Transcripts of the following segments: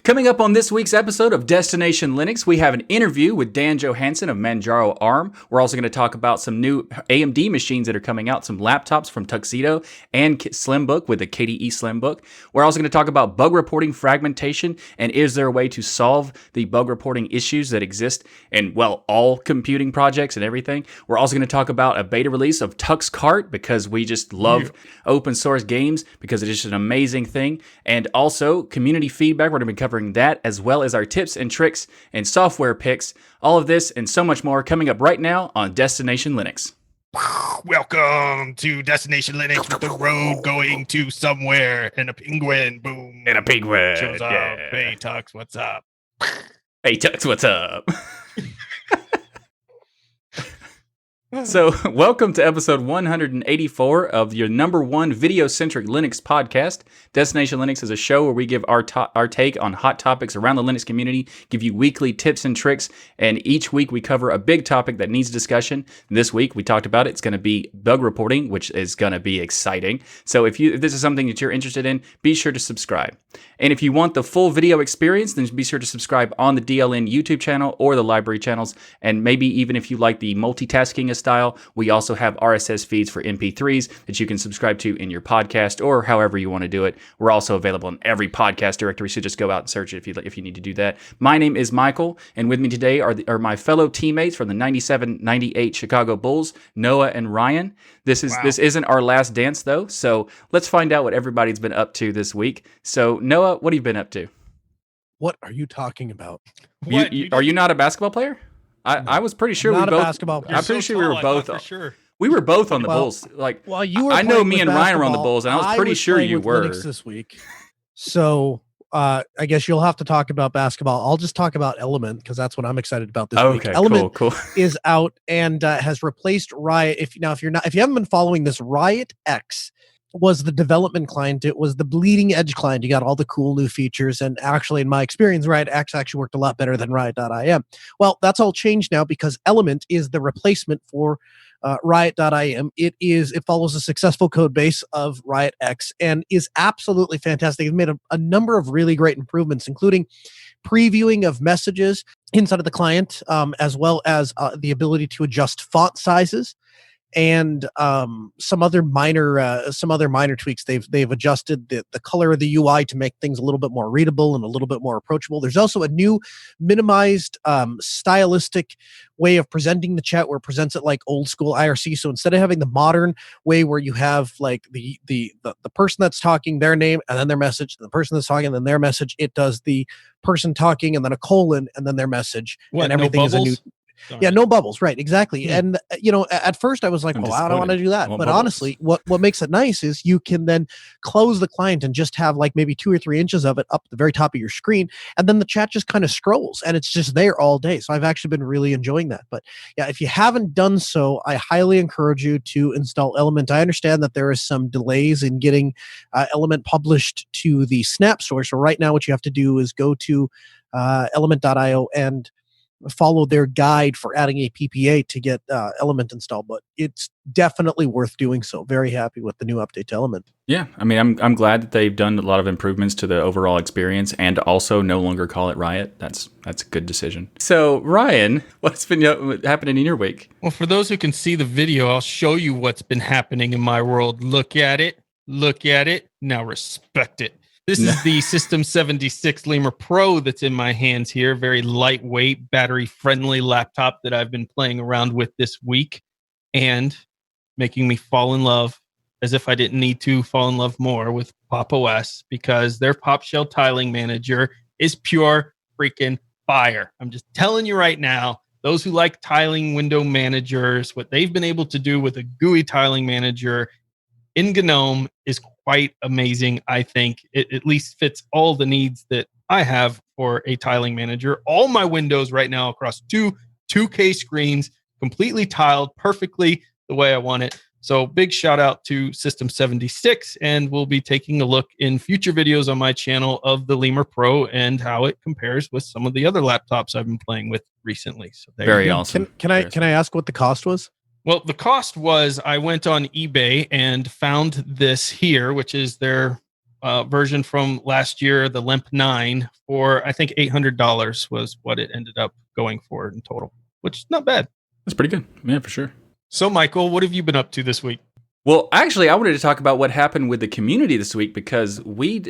Coming up on this week's episode of Destination Linux, we have an interview with Dan Johanson of Manjaro ARM. We're also going to talk about some new AMD machines that are coming out, some laptops from Tuxedo and Slimbook with the KDE Slimbook. We're also going to talk about bug reporting fragmentation and is there a way to solve the bug reporting issues that exist in, well, all computing projects and everything. We're also going to talk about a beta release of TuxedoSlimbook because we just love open source games because it is just an amazing thing. And also community feedback. We're going to be covering that, as well as our tips and tricks and software picks. All of this and so much more coming up right now on Destination Linux. Welcome to Destination Linux with the road going to somewhere and a penguin. Boom. And a penguin. Shows up. Yeah. Hey, Tux, what's up? Hey, Tux, what's up? So, welcome to episode 184 of your number one video-centric Linux podcast. Destination Linux is a show where we give our take on hot topics around the Linux community, give you weekly tips and tricks, and each week we cover a big topic that needs discussion. This week, we talked about it. It's going to be bug reporting, which is going to be exciting. So, if this is something that you're interested in, be sure to subscribe. And if you want the full video experience, then be sure to subscribe on the DLN YouTube channel or the library channels. And maybe even if you like the multitasking style, we also have RSS feeds for MP3s that you can subscribe to in your podcast or however you want to do it. We're also available in every podcast directory, so just go out and search it if you need to do that. My name is Michael, and with me today are my fellow teammates from the 97-98 Chicago Bulls, Noah and Ryan. This isn't our last dance, though, so let's find out what everybody's been up to this week. So, Noah, what have you been up to? What are you talking about? Are you not a basketball player? I was pretty sure not we a both. basketball player. I'm pretty sure we were both. For sure. We were both on the Bulls. Like, well, you were. I know me and Ryan were on the basketball. Bulls, and I was pretty sure you were. Linux this week. So I guess you'll have to talk about basketball. I'll just talk about Element because that's what I'm excited about this week. Element cool. is out and has replaced Riot. If you haven't been following this, riot.im was the development client. It was the bleeding edge client. You got all the cool new features. And actually, in my experience, riot.im actually worked a lot better than riot.im. Well, that's all changed now because Element is the replacement for riot.im. It follows a successful code base of riot.x and is absolutely fantastic. It's made a number of really great improvements, including previewing of messages inside of the client, as well as the ability to adjust font sizes. And some other minor tweaks. They've adjusted the color of the UI to make things a little bit more readable and a little bit more approachable. There's also a new minimized stylistic way of presenting the chat where it presents it like old school IRC. So instead of having the modern way where you have like the person that's talking, their name and then their message, the person that's talking and then their message, it does the person talking and then a colon and then their message. And everything is a new. Yeah, no bubbles, right? Exactly. Yeah. And at first I was like, "Well, I don't want to do that." But bubbles. Honestly, what makes it nice is you can then close the client and just have like maybe 2 or 3 inches of it up the very top of your screen, and then the chat just kind of scrolls, and it's just there all day. So I've actually been really enjoying that. But yeah, if you haven't done so, I highly encourage you to install Element. I understand that there is some delays in getting Element published to the Snap Store. So right now, what you have to do is go to element.io and follow their guide for adding a PPA to get Element installed, but it's definitely worth doing so. Very happy with the new update to Element. Yeah, I mean, I'm glad that they've done a lot of improvements to the overall experience and also no longer call it Riot. That's a good decision. So, Ryan, what's been happening in your week? Well, for those who can see the video, I'll show you what's been happening in my world. Look at it. Now respect it. This is the System 76 Lemur Pro that's in my hands here. Very lightweight, battery-friendly laptop that I've been playing around with this week and making me fall in love, as if I didn't need to fall in love more, with Pop! OS because their Pop Shell tiling manager is pure freaking fire. I'm just telling you right now, those who like tiling window managers, what they've been able to do with a GUI tiling manager in GNOME is quite amazing. I think it at least fits all the needs that I have for a tiling manager. All my windows right now across two 2K screens, completely tiled perfectly the way I want it. So big shout out to System 76, and we'll be taking a look in future videos on my channel of the Lemur Pro and how it compares with some of the other laptops I've been playing with recently. So very awesome. Can I ask what the cost was? Well, the cost was I went on eBay and found this here, which is their version from last year, the LEMP 9, for I think $800 was what it ended up going for in total, which is not bad. That's pretty good. Yeah, for sure. So, Michael, what have you been up to this week? Well, actually, I wanted to talk about what happened with the community this week because we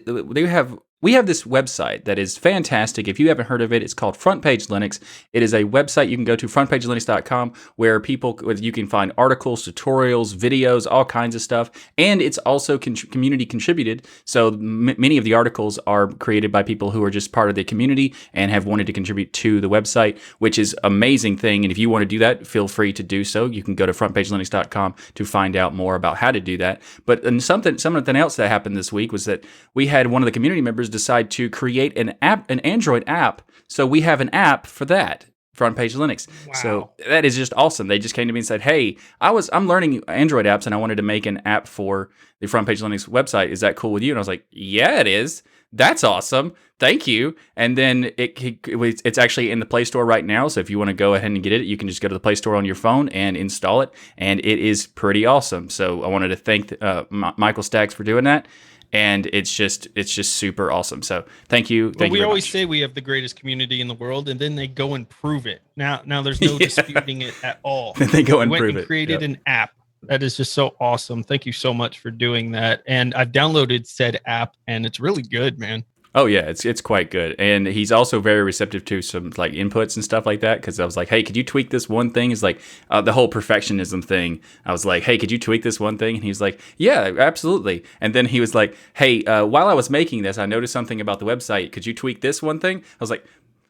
have this website that is fantastic. If you haven't heard of it, it's called Front Page Linux. It is a website you can go to, frontpagelinux.com, where you can find articles, tutorials, videos, all kinds of stuff. And it's also community contributed. So many of the articles are created by people who are just part of the community and have wanted to contribute to the website, which is an amazing thing. And if you want to do that, feel free to do so. You can go to frontpagelinux.com to find out more about how to do that. But something else that happened this week was that we had one of the community members decide to create an Android app. So we have an app for that, Front Page Linux. Wow. So that is just awesome. They just came to me and said, "Hey, I'm learning Android apps and I wanted to make an app for the Front Page Linux website. Is that cool with you?" And I was like, "Yeah, it is. That's awesome. Thank you." And then it's actually in the Play Store right now. So if you want to go ahead and get it, you can just go to the Play Store on your phone and install it. And it is pretty awesome. So I wanted to thank Michael Staggs for doing that. And it's just super awesome. So thank you. Well, we always say we have the greatest community in the world, and then they go and prove it. Now there's no disputing it at all. They go and went prove and it. Created an app. That is just so awesome. Thank you so much for doing that. And I've downloaded said app, and it's really good, man. Oh yeah, it's quite good, and he's also very receptive to some like inputs and stuff like that. Because I was like, "Hey, could you tweak this one thing?" It's like the whole perfectionism thing. I was like, "Hey, could you tweak this one thing?" And he was like, "Yeah, absolutely." And then he was like, "Hey, while I was making this, I noticed something about the website. Could you tweak this one thing?" I was like,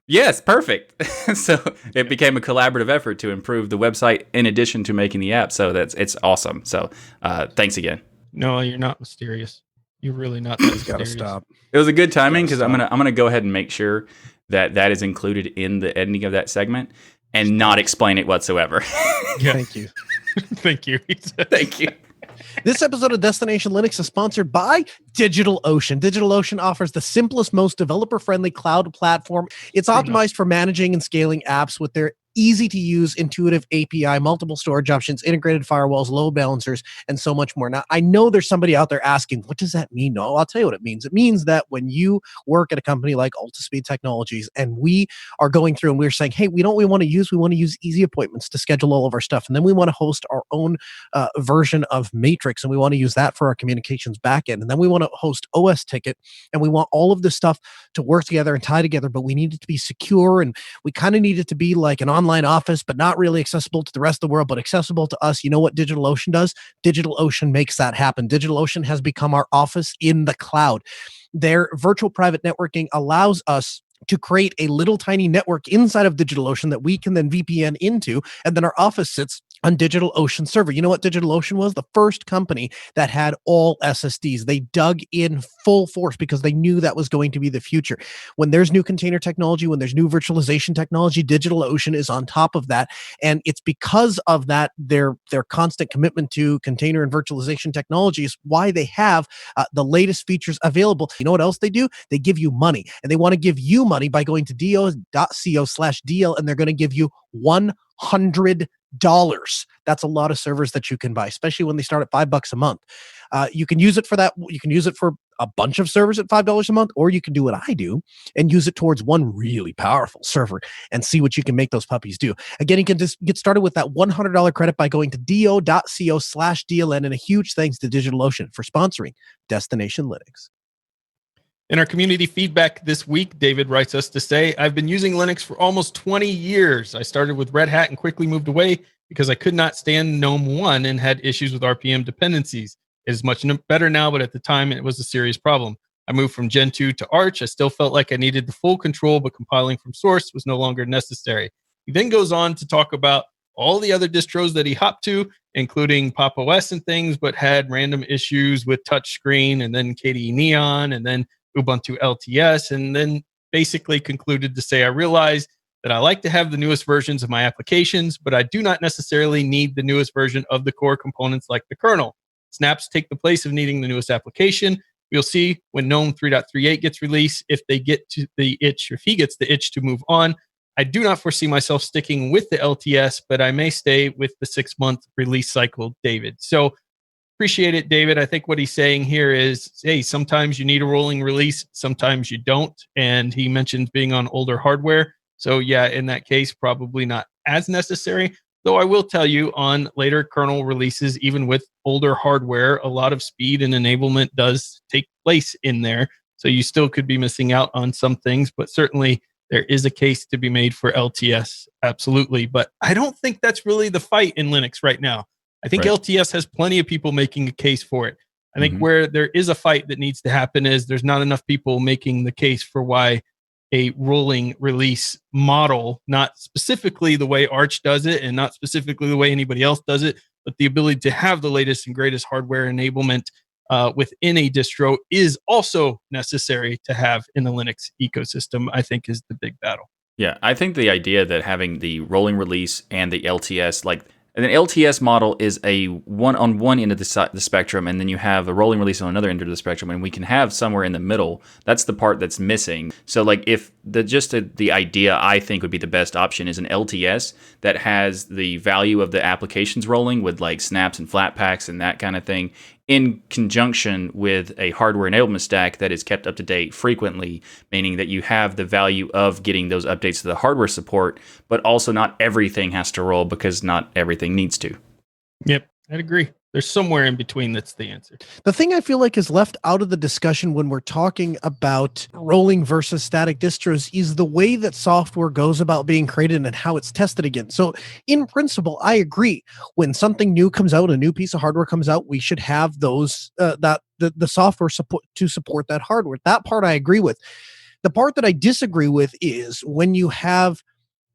"Yes, perfect." So it became a collaborative effort to improve the website in addition to making the app. So it's awesome. So thanks again. No, you're not mysterious. You're really not that Gotta mysterious. stop. It was a good timing because I'm gonna go ahead and make sure that is included in the editing of that segment and not explain it whatsoever. Yeah. Thank you. Thank you. Thank you. This episode of Destination Linux is sponsored by DigitalOcean. DigitalOcean offers the simplest, most developer-friendly cloud platform. It's optimized for managing and scaling apps with their easy-to-use, intuitive API, multiple storage options, integrated firewalls, load balancers, and so much more. Now, I know there's somebody out there asking, what does that mean? No, I'll tell you what it means. It means that when you work at a company like Altispeed Technologies, and we are going through and we're saying, hey, we want to use easy appointments to schedule all of our stuff. And then we want to host our own version of Matrix, and we want to use that for our communications backend. And then we want to host OS Ticket, and we want all of this stuff to work together and tie together, but we need it to be secure, and we kind of need it to be like an online office, but not really accessible to the rest of the world, but accessible to us. You know what DigitalOcean does? DigitalOcean makes that happen. DigitalOcean has become our office in the cloud. Their virtual private networking allows us to create a little tiny network inside of DigitalOcean that we can then VPN into, and then our office sits on DigitalOcean server. You know what DigitalOcean was? The first company that had all SSDs. They dug in full force because they knew that was going to be the future. When there's new container technology, when there's new virtualization technology, DigitalOcean is on top of that. And it's because of that, their constant commitment to container and virtualization technology is why they have the latest features available. You know what else they do? They give you money, and they want to give you money by going to do.co/DL, and they're going to give you $100. That's a lot of servers that you can buy, especially when they start at $5 a month. You can use it for that. You can use it for a bunch of servers at $5 a month, or you can do what I do and use it towards one really powerful server and see what you can make those puppies do. Again, you can just get started with that $100 credit by going to do.co/DLN, and a huge thanks to DigitalOcean for sponsoring Destination Linux. In our community feedback this week, David writes us to say, I've been using Linux for almost 20 years. I started with Red Hat and quickly moved away because I could not stand GNOME 1 and had issues with RPM dependencies. It is much better now, but at the time it was a serious problem. I moved from Gen 2 to Arch. I still felt like I needed the full control, but compiling from source was no longer necessary. He then goes on to talk about all the other distros that he hopped to, including Pop! OS and things, but had random issues with touchscreen, and then KDE Neon, and then Ubuntu LTS, and then basically concluded to say, I realize that I like to have the newest versions of my applications, but I do not necessarily need the newest version of the core components like the kernel. Snaps take the place of needing the newest application. We'll see when GNOME 3.38 gets released, if they get to the itch, or if he gets the itch to move on. I do not foresee myself sticking with the LTS, but I may stay with the 6-month release cycle, David. So appreciate it, David. I think what he's saying here is, hey, sometimes you need a rolling release, sometimes you don't. And he mentions being on older hardware. So yeah, in that case, probably not as necessary. Though I will tell you, on later kernel releases, even with older hardware, a lot of speed and enablement does take place in there. So you still could be missing out on some things, but certainly there is a case to be made for LTS. Absolutely. But I don't think that's really the fight in Linux right now. I think Right. LTS has plenty of people making a case for it. I think where there is a fight that needs to happen is there's not enough people making the case for why a rolling release model, not specifically the way Arch does it and not specifically the way anybody else does it, but the ability to have the latest and greatest hardware enablement within a distro is also necessary to have in the Linux ecosystem, I think is the big battle. Yeah, I think the idea that having the rolling release and the LTS, like an LTS model is a one on one end of the spectrum, and then you have a rolling release on another end of the spectrum, and we can have somewhere in the middle. That's the part that's missing. So, like, if the idea I think would be the best option is an LTS that has the value of the applications rolling with like snaps and flat paks and that kind of thing, in conjunction with a hardware enablement stack that is kept up to date frequently, meaning that you have the value of getting those updates to the hardware support, but also not everything has to roll because not everything needs to. Yep, I'd agree. There's somewhere in between that's the answer. The thing I feel like is left out of the discussion when we're talking about rolling versus static distros is the way that software goes about being created and how it's tested again. So in principle, I agree. When something new comes out, a new piece of hardware comes out, we should have those the software support to support that hardware. That part I agree with. The part that I disagree with is when you have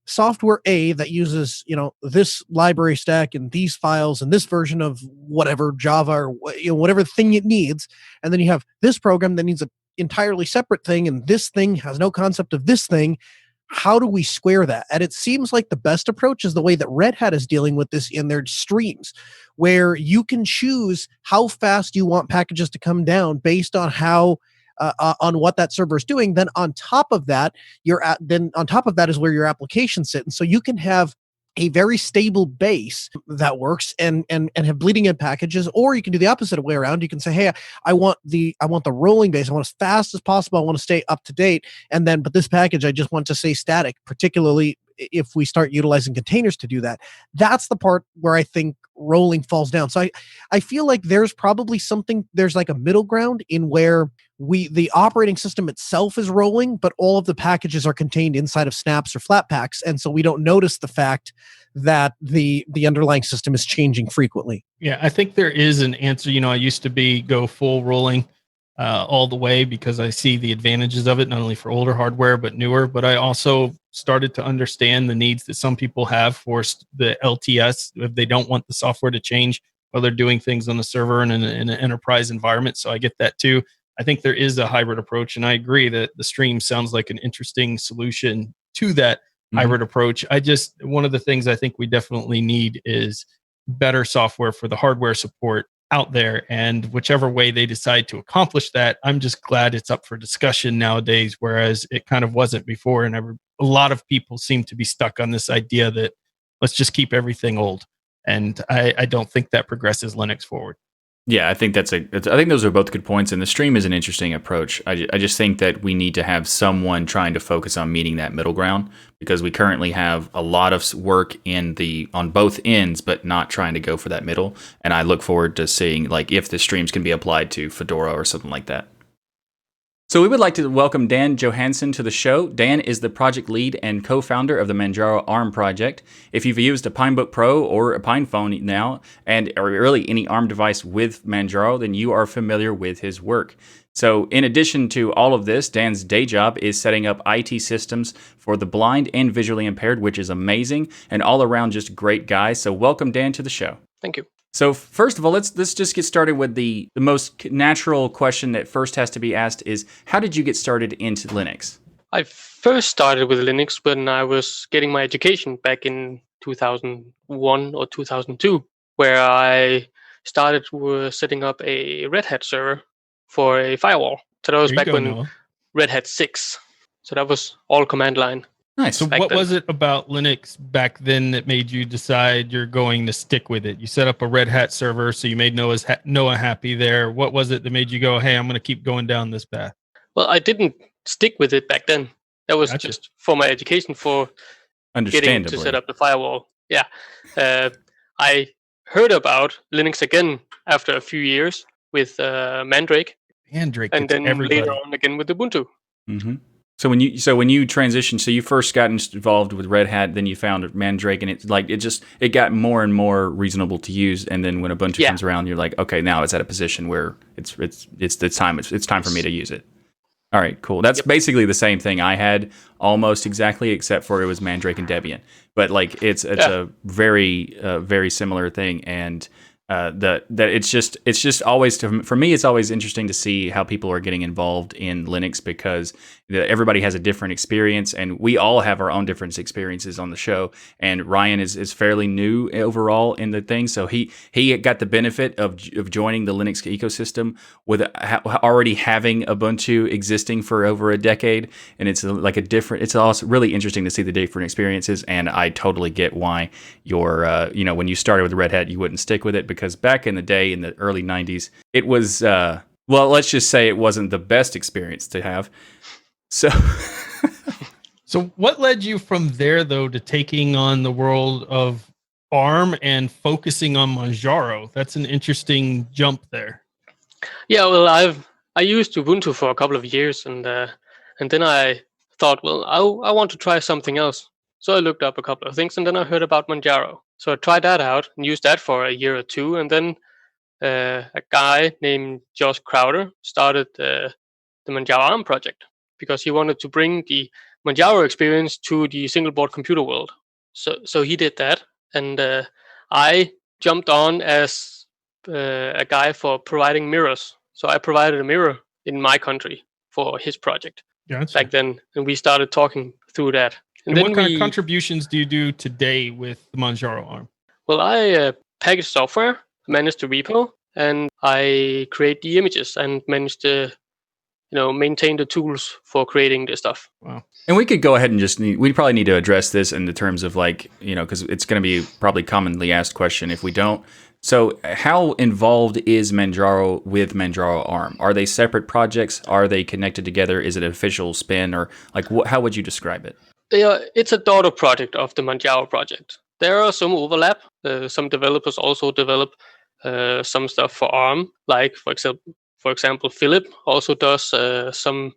software A that uses, this library stack and these files and this version of whatever Java or whatever thing it needs, and then you have this program that needs an entirely separate thing, and this thing has no concept of this thing. How do we square that? And it seems like the best approach is the way that Red Hat is dealing with this in their streams, where you can choose how fast you want packages to come down based on how on what that server is doing. Then on top of that, is where your applications sit, and so you can have a very stable base that works and have bleeding edge packages, or you can do the opposite way around. You can say, hey, I want the rolling base. I want as fast as possible. I want to stay up to date, but this package I just want to stay static, particularly if we start utilizing containers to do that. That's the part where I think rolling falls down. So I feel like there's probably there's like a middle ground in where the operating system itself is rolling, but all of the packages are contained inside of snaps or flat paks, and so we don't notice the fact that the underlying system is changing frequently. Yeah, I think there is an answer. I used to go full rolling all the way because I see the advantages of it, not only for older hardware, but newer. But I also started to understand the needs that some people have for the LTS if they don't want the software to change while they're doing things on the server and in an enterprise environment. So I get that too. I think there is a hybrid approach, and I agree that the stream sounds like an interesting solution to that hybrid approach. One of the things I think we definitely need is better software for the hardware support out there, and whichever way they decide to accomplish that, I'm just glad it's up for discussion nowadays, whereas it kind of wasn't before. And a lot of people seem to be stuck on this idea that let's just keep everything old, and I don't think that progresses Linux forward. Yeah, I think I think those are both good points, and the stream is an interesting approach. I just think that we need to have someone trying to focus on meeting that middle ground, because we currently have a lot of work on both ends, but not trying to go for that middle. And I look forward to seeing if the streams can be applied to Fedora or something like that. So we would like to welcome Dan Johanson to the show. Dan is the project lead and co-founder of the Manjaro ARM project. If you've used a Pinebook Pro or a PinePhone now, or really any ARM device with Manjaro, then you are familiar with his work. So in addition to all of this, Dan's day job is setting up IT systems for the blind and visually impaired, which is amazing, and all around just great guy. So welcome, Dan, to the show. Thank you. So first of all, let's just get started with the most natural question that first has to be asked is, how did you get started into Linux? I first started with Linux when I was getting my education back in 2001 or 2002, where I started setting up a Red Hat server for a firewall. So that was back when Red Hat 6. So that was all command line. Nice. So back what then. was it about Linux back then that made you decide you're going to stick with it? You set up a Red Hat server, so you made Noah happy there. What was it that made you go, hey, I'm going to keep going down this path? Well, I didn't stick with it back then. That was Gotcha. just for my education, for getting to Understandably. set up the firewall. Yeah. I heard about Linux again after a few years with Mandrake, Mandrake and gets then everybody. later on again with Ubuntu. Mm-hmm. So when you transitioned, so you first got involved with Red Hat, then you found Mandrake, and it got more and more reasonable to use. And then when Ubuntu Yeah. comes around, you're like, okay, now it's at a position where it's time for me to use it. All right, cool. That's basically the same thing I had almost exactly, except for it was Mandrake and Debian. But like it's a very very similar thing, and that it's just always, for me, it's always interesting to see how people are getting involved in Linux, because everybody has a different experience, and we all have our own different experiences on the show. And Ryan is fairly new overall in the thing, so he got the benefit of joining the Linux ecosystem with already having Ubuntu existing for over a decade, and it's like it's also really interesting to see the different experiences. And I totally get why you're when you started with Red Hat, you wouldn't stick with it, because back in the day, in the early 90s, it was well, let's just say it wasn't the best experience to have. So what led you from there, though, to taking on the world of ARM and focusing on Manjaro? That's an interesting jump there. Yeah, well, I used Ubuntu for a couple of years, and then I thought, well, I want to try something else. So I looked up a couple of things, and then I heard about Manjaro. So I tried that out and used that for a year or two, and then a guy named Josh Crowder started the Manjaro ARM project, because he wanted to bring the Manjaro experience to the single board computer world. So he did that, and I jumped on as a guy for providing mirrors. So I provided a mirror in my country for his project back then, and we started talking through that. And then what kind of contributions do you do today with the Manjaro ARM? Well, I package software, manage the repo, and I create the images and manage the maintain the tools for creating this stuff. Wow. And we could go ahead and we probably need to address this in the terms of because it's going to be probably commonly asked question if we don't. So how involved is Manjaro with Manjaro ARM? Are they separate projects? Are they connected together? Is it an official spin, or how would you describe it? It's a daughter project of the Manjaro project. There are some overlap. Some developers also develop some stuff for ARM, like for example, Philip also does some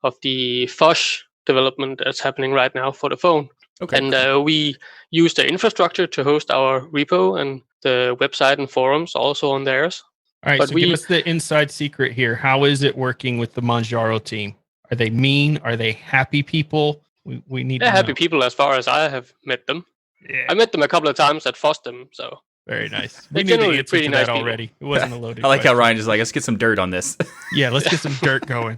of the Fush development that's happening right now for the phone. Okay. And we use the infrastructure to host our repo, and the website and forums also on theirs. All right, so give us the inside secret here. How is it working with the Manjaro team? Are they mean? Are they happy people? We need to know. They're happy people as far as I have met them. Yeah. I met them a couple of times at FOSDEM, so... Very nice. We knew the answer to that already. It wasn't a loaded I like question. how Ryan is like, let's get some dirt on this. Yeah, let's get some dirt going.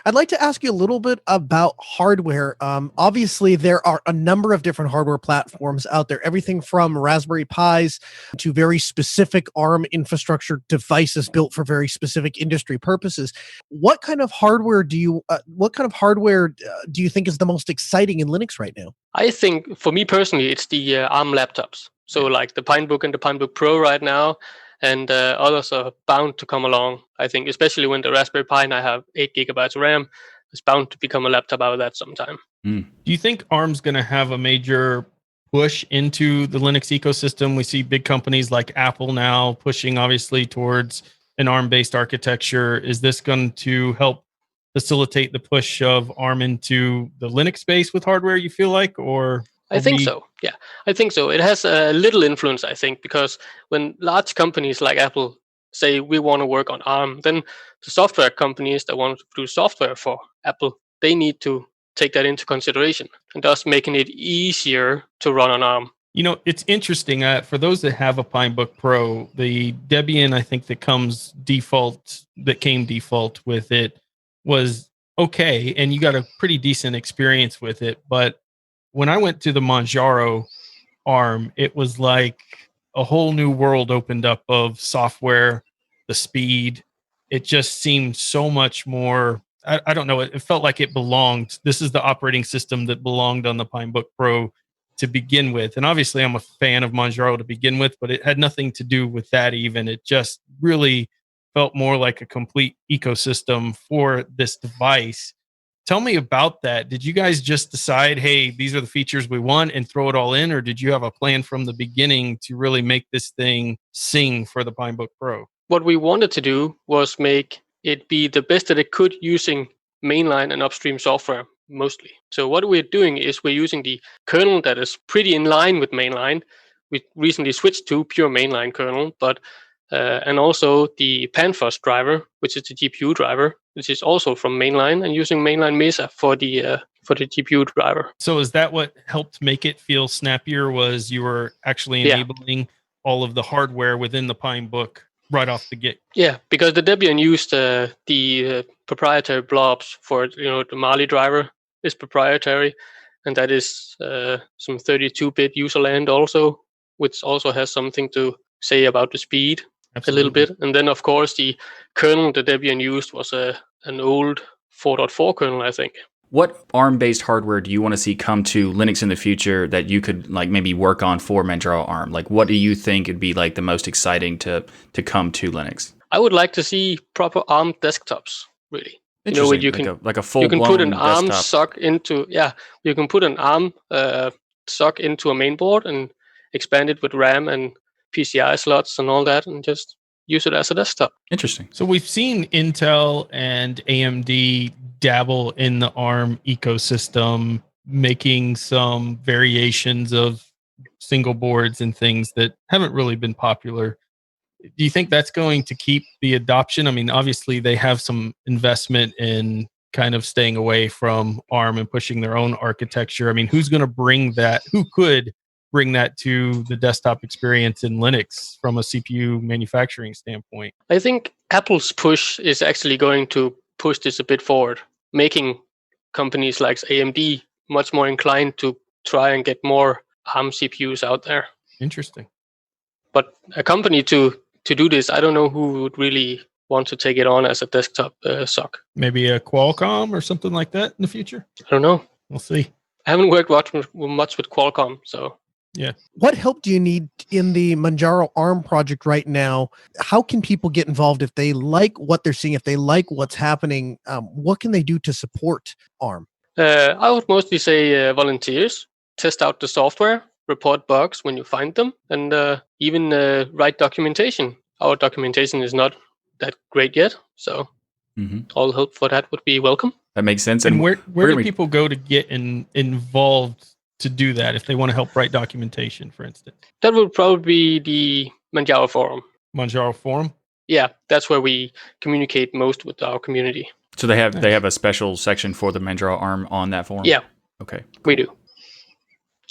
I'd like to ask you a little bit about hardware. Obviously, there are a number of different hardware platforms out there, everything from Raspberry Pis to very specific ARM infrastructure devices built for very specific industry purposes. What kind of hardware do you think is the most exciting in Linux right now? I think, for me personally, it's the ARM laptops. So like the Pinebook and the Pinebook Pro right now, and others are bound to come along. I think, especially when the Raspberry Pi now have 8 gigabytes of RAM, it's bound to become a laptop out of that sometime. Do you think ARM's going to have a major push into the Linux ecosystem? We see big companies like Apple now pushing obviously towards an ARM-based architecture. Is this going to help facilitate the push of ARM into the Linux space with hardware, you feel like, or... I think so. Yeah, I think so. It has a little influence, I think, because when large companies like Apple say we want to work on ARM, then the software companies that want to produce software for Apple, they need to take that into consideration, and thus making it easier to run on ARM. You know, it's interesting. For those that have a Pinebook Pro, the Debian, I think that came default with it was okay, and you got a pretty decent experience with it, but when I went to the Manjaro ARM, it was like a whole new world opened up of software, the speed. It just seemed so much more I don't know. It felt like it belonged. This is the operating system that belonged on the Pinebook Pro to begin with. And obviously, I'm a fan of Manjaro to begin with, but it had nothing to do with that even. It just really felt more like a complete ecosystem for this device. Tell me about that. Did you guys just decide, hey, these are the features we want and throw it all in? Or did you have a plan from the beginning to really make this thing sing for the Pinebook Pro? What we wanted to do was make it be the best that it could using mainline and upstream software mostly. So what we're doing is we're using the kernel that is pretty in line with mainline. We recently switched to pure mainline kernel, but and also the Panfus driver, which is the GPU driver, which is also from mainline, and using mainline Mesa for the GPU driver. So is that what helped make it feel snappier? Was you were actually enabling all of the hardware within the Pinebook right off the get? Yeah, because the Debian used the proprietary blobs for the Mali driver is proprietary, and that is some 32-bit user land also, which also has something to say about the speed. Absolutely. A little bit. And then, of course, the kernel the Debian used was an old 4.4 kernel, I think. What ARM-based hardware do you want to see come to Linux in the future that you could like maybe work on for Manjaro ARM? Like, what do you think would be like the most exciting to come to Linux? I would like to see proper ARM desktops, really. Interesting. You can like a full you can put an desktop. ARM sock into you can put an ARM sock into a mainboard and expand it with RAM and PCI slots and all that, and just use it as a desktop. Interesting. So we've seen Intel and AMD dabble in the ARM ecosystem, making some variations of single boards and things that haven't really been popular. Do you think that's going to keep the adoption? I mean, obviously they have some investment in kind of staying away from ARM and pushing their own architecture. I mean, who's going to bring that? Who could bring that to the desktop experience in Linux from a CPU manufacturing standpoint? I think Apple's push is actually going to push this a bit forward, making companies like AMD much more inclined to try and get more ARM CPUs out there. Interesting. But a company to do this, I don't know who would really want to take it on as a desktop SoC. Maybe a Qualcomm or something like that in the future? I don't know. We'll see. I haven't worked much with Qualcomm, so... Yeah. What help do you need in the Manjaro ARM project right now? How can people get involved if they like what they're seeing, if they like what's happening? What can they do to support ARM? I would mostly say volunteers, test out the software, report bugs when you find them, and even write documentation. Our documentation is not that great yet, so all help for that would be welcome. That makes sense. And where do people go to get involved to do that if they want to help write documentation, for instance? That would probably be the Manjaro forum. Manjaro forum? Yeah, that's where we communicate most with our community. So they have a special section for the Manjaro ARM on that forum? Yeah. Okay. We do.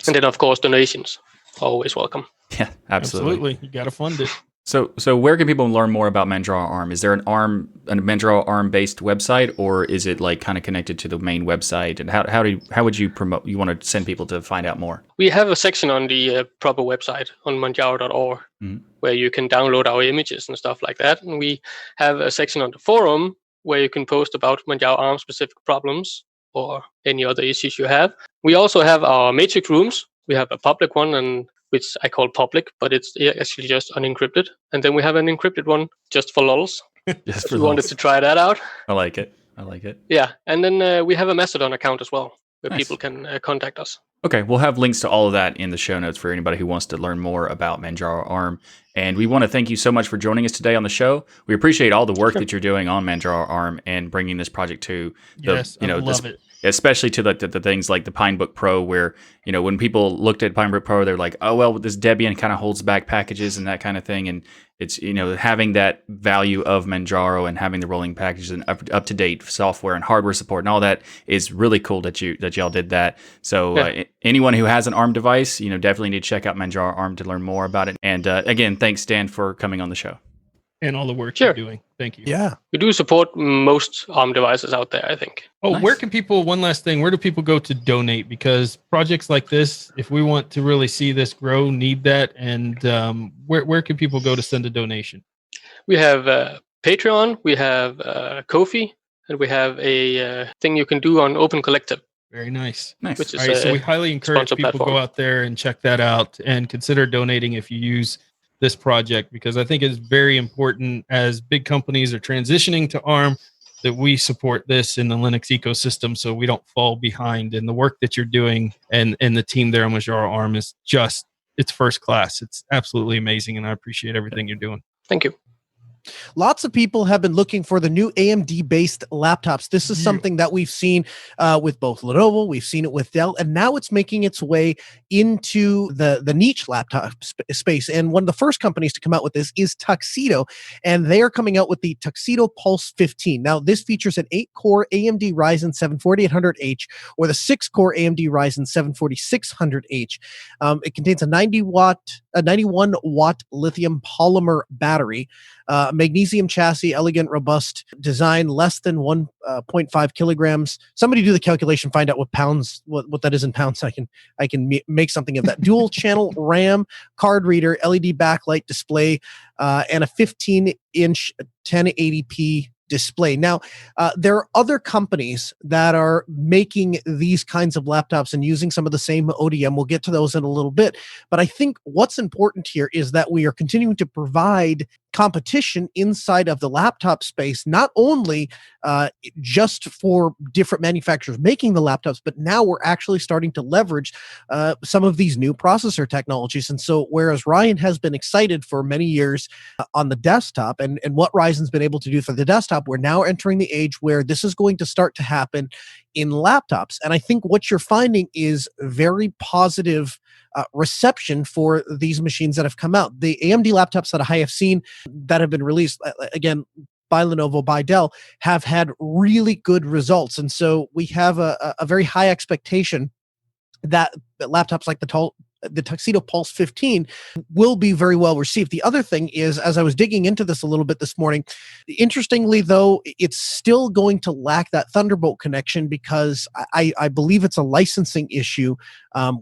And then, of course, donations are always welcome. Yeah, absolutely. You got to fund it. So where can people learn more about Manjaro ARM? Is there a Manjaro ARM based website, or is it like kind of connected to the main website? And how would you promote? You want to send people to find out more? We have a section on the proper website on manjaro.org where you can download our images and stuff like that. And we have a section on the forum where you can post about Manjaro ARM specific problems or any other issues you have. We also have our matrix rooms. We have a public one, and which I call public, but it's actually just unencrypted. And then we have an encrypted one just for lols. Just if you wanted to try that out. I like it. Yeah, and then we have a Mastodon account as well, where Nice. people can contact us. Okay, we'll have links to all of that in the show notes for anybody who wants to learn more about Manjaro ARM. And we want to thank you so much for joining us today on the show. We appreciate all the work that you're doing on Manjaro ARM and bringing this project to I love it. Especially to the things like the Pinebook Pro, where when people looked at Pinebook Pro, they're like, oh well, this Debian kind of holds back packages and that kind of thing. And it's having that value of Manjaro and having the rolling packages and up to date software and hardware support and all that is really cool that y'all did that. So anyone who has an ARM device, definitely need to check out Manjaro ARM to learn more about it. And again, thanks Dan for coming on the show. And all the work you're doing. Thank you. Yeah. We do support most ARM devices out there, I think. Oh, Nice. One last thing, where do people go to donate? Because projects like this, if we want to really see this grow, need that. And where can people go to send a donation? We have Patreon, we have Ko-fi, and we have a thing you can do on Open Collective, Very nice. Nice. which is All right, so we a highly encourage sponsor people platform. go out there and check that out and consider donating if you use this project, because I think it's very important as big companies are transitioning to ARM that we support this in the Linux ecosystem so we don't fall behind. And the work that you're doing and the team there on Manjaro ARM is just, it's first class. It's absolutely amazing, and I appreciate everything you're doing. Thank you. Lots of people have been looking for the new AMD-based laptops. This is something that we've seen with both Lenovo, we've seen it with Dell, and now it's making its way into the niche laptop space. And one of the first companies to come out with this is Tuxedo, and they are coming out with the Tuxedo Pulse 15. Now, this features an 8-core AMD Ryzen 7 4800H or the 6-core AMD Ryzen 7 4600H. It contains a 91-watt lithium polymer battery, magnesium chassis, elegant, robust design, less than 1.5 kilograms. Somebody do the calculation, find out what pounds, what that is in pounds. I can make something of that. Dual channel RAM, card reader, LED backlight display, and a 15-inch 1080p display. Now, there are other companies that are making these kinds of laptops and using some of the same ODM. We'll get to those in a little bit. But I think what's important here is that we are continuing to provide competition inside of the laptop space, not only just for different manufacturers making the laptops, but now we're actually starting to leverage some of these new processor technologies. And so whereas Ryan has been excited for many years on the desktop and what Ryzen's been able to do for the desktop, we're now entering the age where this is going to start to happen in laptops. And I think what you're finding is very positive reception for these machines that have come out. The AMD laptops that I have seen that have been released, again, by Lenovo, by Dell, have had really good results. And so we have a very high expectation that laptops like the Tuxedo Pulse 15 will be very well received. The other thing is, as I was digging into this a little bit this morning, interestingly, though, it's still going to lack that Thunderbolt connection because I believe it's a licensing issue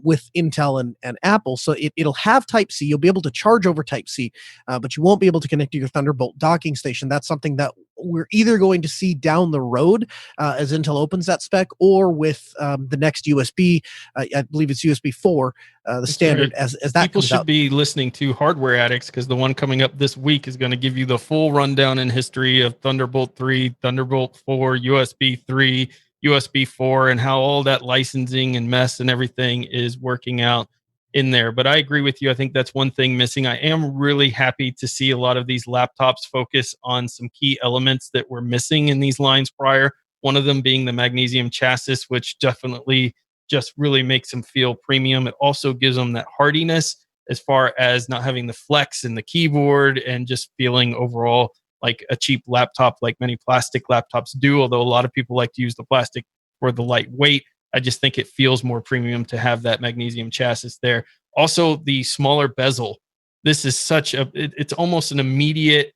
with Intel and Apple. So it'll have Type-C. You'll be able to charge over Type-C, but you won't be able to connect to your Thunderbolt docking station. That's something that we're either going to see down the road as Intel opens that spec, or with the next USB, I believe it's USB 4, the standard, right. as that People comes should out. be listening to Hardware Addicts, because the one coming up this week is going to give you the full rundown and history of Thunderbolt 3, Thunderbolt 4, USB 3, USB 4, and how all that licensing and mess and everything is working out in there. But I agree with you. I think that's one thing missing. I am really happy to see a lot of these laptops focus on some key elements that were missing in these lines prior. One of them being the magnesium chassis, which definitely just really makes them feel premium. It also gives them that hardiness as far as not having the flex in the keyboard and just feeling overall like a cheap laptop, like many plastic laptops do. Although a lot of people like to use the plastic for the lightweight, I just think it feels more premium to have that magnesium chassis there. Also, the smaller bezel. This is it's almost an immediate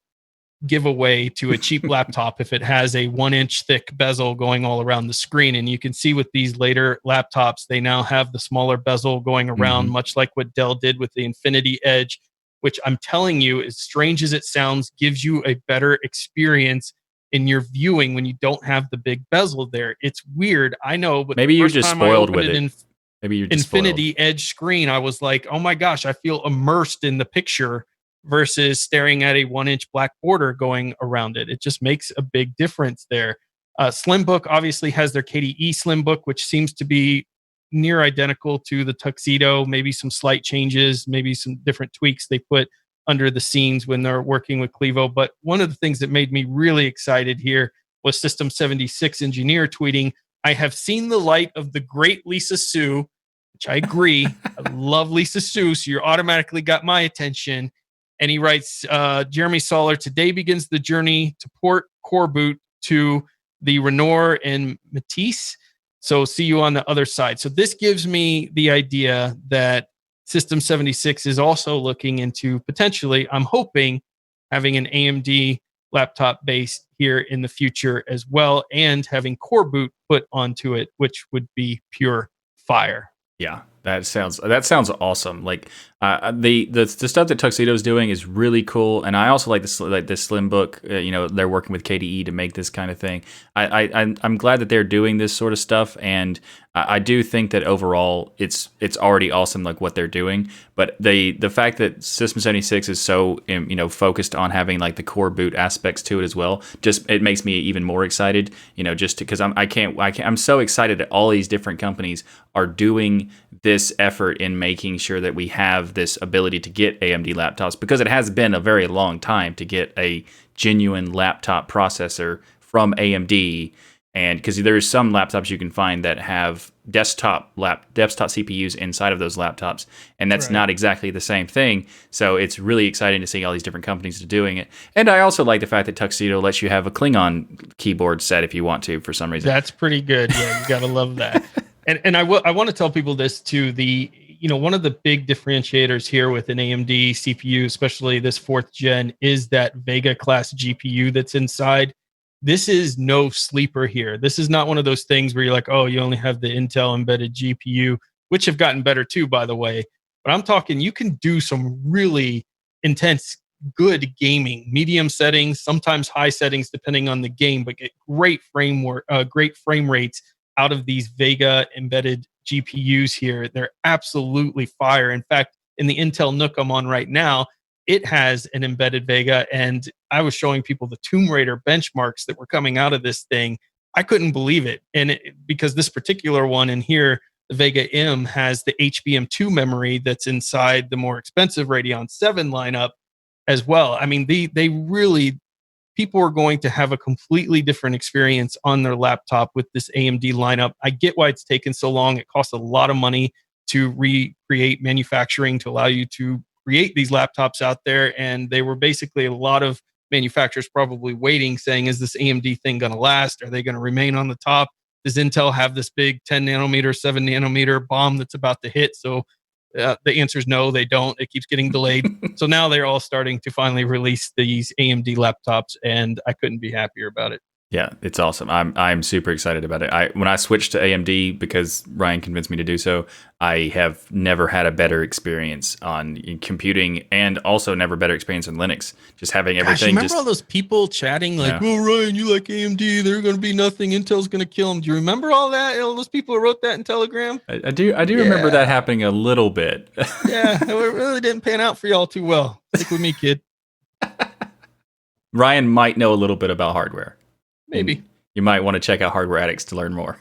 giveaway to a cheap laptop if it has a 1-inch thick bezel going all around the screen. And you can see with these later laptops, they now have the smaller bezel going around, much like what Dell did with the Infinity Edge, which I'm telling you, as strange as it sounds, gives you a better experience in your viewing when you don't have the big bezel there. It's weird, I know, but maybe the you're first just time I spoiled opened with it it. Maybe you're just Infinity spoiled. Edge screen, I was like, oh my gosh, I feel immersed in the picture versus staring at a 1-inch black border going around it. It just makes a big difference there. Slimbook obviously has their KDE Slimbook, which seems to be near identical to the Tuxedo, maybe some slight changes, maybe some different tweaks they put under the scenes when they're working with Clevo. But one of the things that made me really excited here was System 76 engineer tweeting, I have seen the light of the great Lisa Su, which I agree. I love Lisa Su, so you automatically got my attention. And he writes, Jeremy Soller, today begins the journey to port Core Boot to the Renoir and Matisse. So see you on the other side. So this gives me the idea that System 76 is also looking into potentially, I'm hoping, having an AMD laptop based here in the future as well, and having Core Boot put onto it, which would be pure fire. Yeah, that sounds awesome. Like, The stuff that Tuxedo's doing is really cool, and I also like this Slimbook. They're working with KDE to make this kind of thing. I'm glad that they're doing this sort of stuff, and I do think that overall it's already awesome, like what they're doing. But the fact that System 76 is so focused on having like the core boot aspects to it as well, just it makes me even more excited. Just because I'm so excited that all these different companies are doing this effort in making sure that we have this ability to get AMD laptops, because it has been a very long time to get a genuine laptop processor from AMD. And because there's some laptops you can find that have desktop CPUs inside of those laptops, and that's not exactly the same thing. So it's really exciting to see all these different companies doing it. And I also like the fact that Tuxedo lets you have a Klingon keyboard set if you want to, for some reason. That's pretty good. Yeah, you gotta love that. And I want to tell people this too. One of the big differentiators here with an AMD CPU, especially this 4th gen, is that Vega class GPU that's inside. This is no sleeper here. This is not one of those things where you're like, oh, you only have the Intel embedded GPU, which have gotten better too, by the way. But I'm talking, you can do some really intense, good gaming, medium settings, sometimes high settings, depending on the game, but get great frame rates out of these Vega embedded GPUs here. They're absolutely fire. In fact, in the Intel NUC I'm on right now, it has an embedded Vega, and I was showing people the Tomb Raider benchmarks that were coming out of this thing. I couldn't believe it. And because this particular one in here, the Vega M, has the HBM2 memory that's inside the more expensive Radeon 7 lineup as well. I mean, they really, people are going to have a completely different experience on their laptop with this AMD lineup. I get why it's taken so long. It costs a lot of money to recreate manufacturing to allow you to create these laptops out there. And they were basically a lot of manufacturers probably waiting, saying, is this AMD thing going to last? Are they going to remain on the top? Does Intel have this big 10 nanometer, 7 nanometer bomb that's about to hit? So the answer is no, they don't. It keeps getting delayed. So now they're all starting to finally release these AMD laptops, and I couldn't be happier about it. Yeah, it's awesome. I'm super excited about it. When I switched to AMD because Ryan convinced me to do so, I have never had a better experience on computing, and also never better experience in Linux. Just having everything. Remember all those people chatting like, "Oh, Ryan, you like AMD? They're going to be nothing. Intel's going to kill them." Do you remember all that? All those people who wrote that in Telegram. I do remember that happening a little bit. Yeah, it really didn't pan out for y'all too well. Stick with me, kid. Ryan might know a little bit about hardware. Maybe. You might want to check out Hardware Addicts to learn more.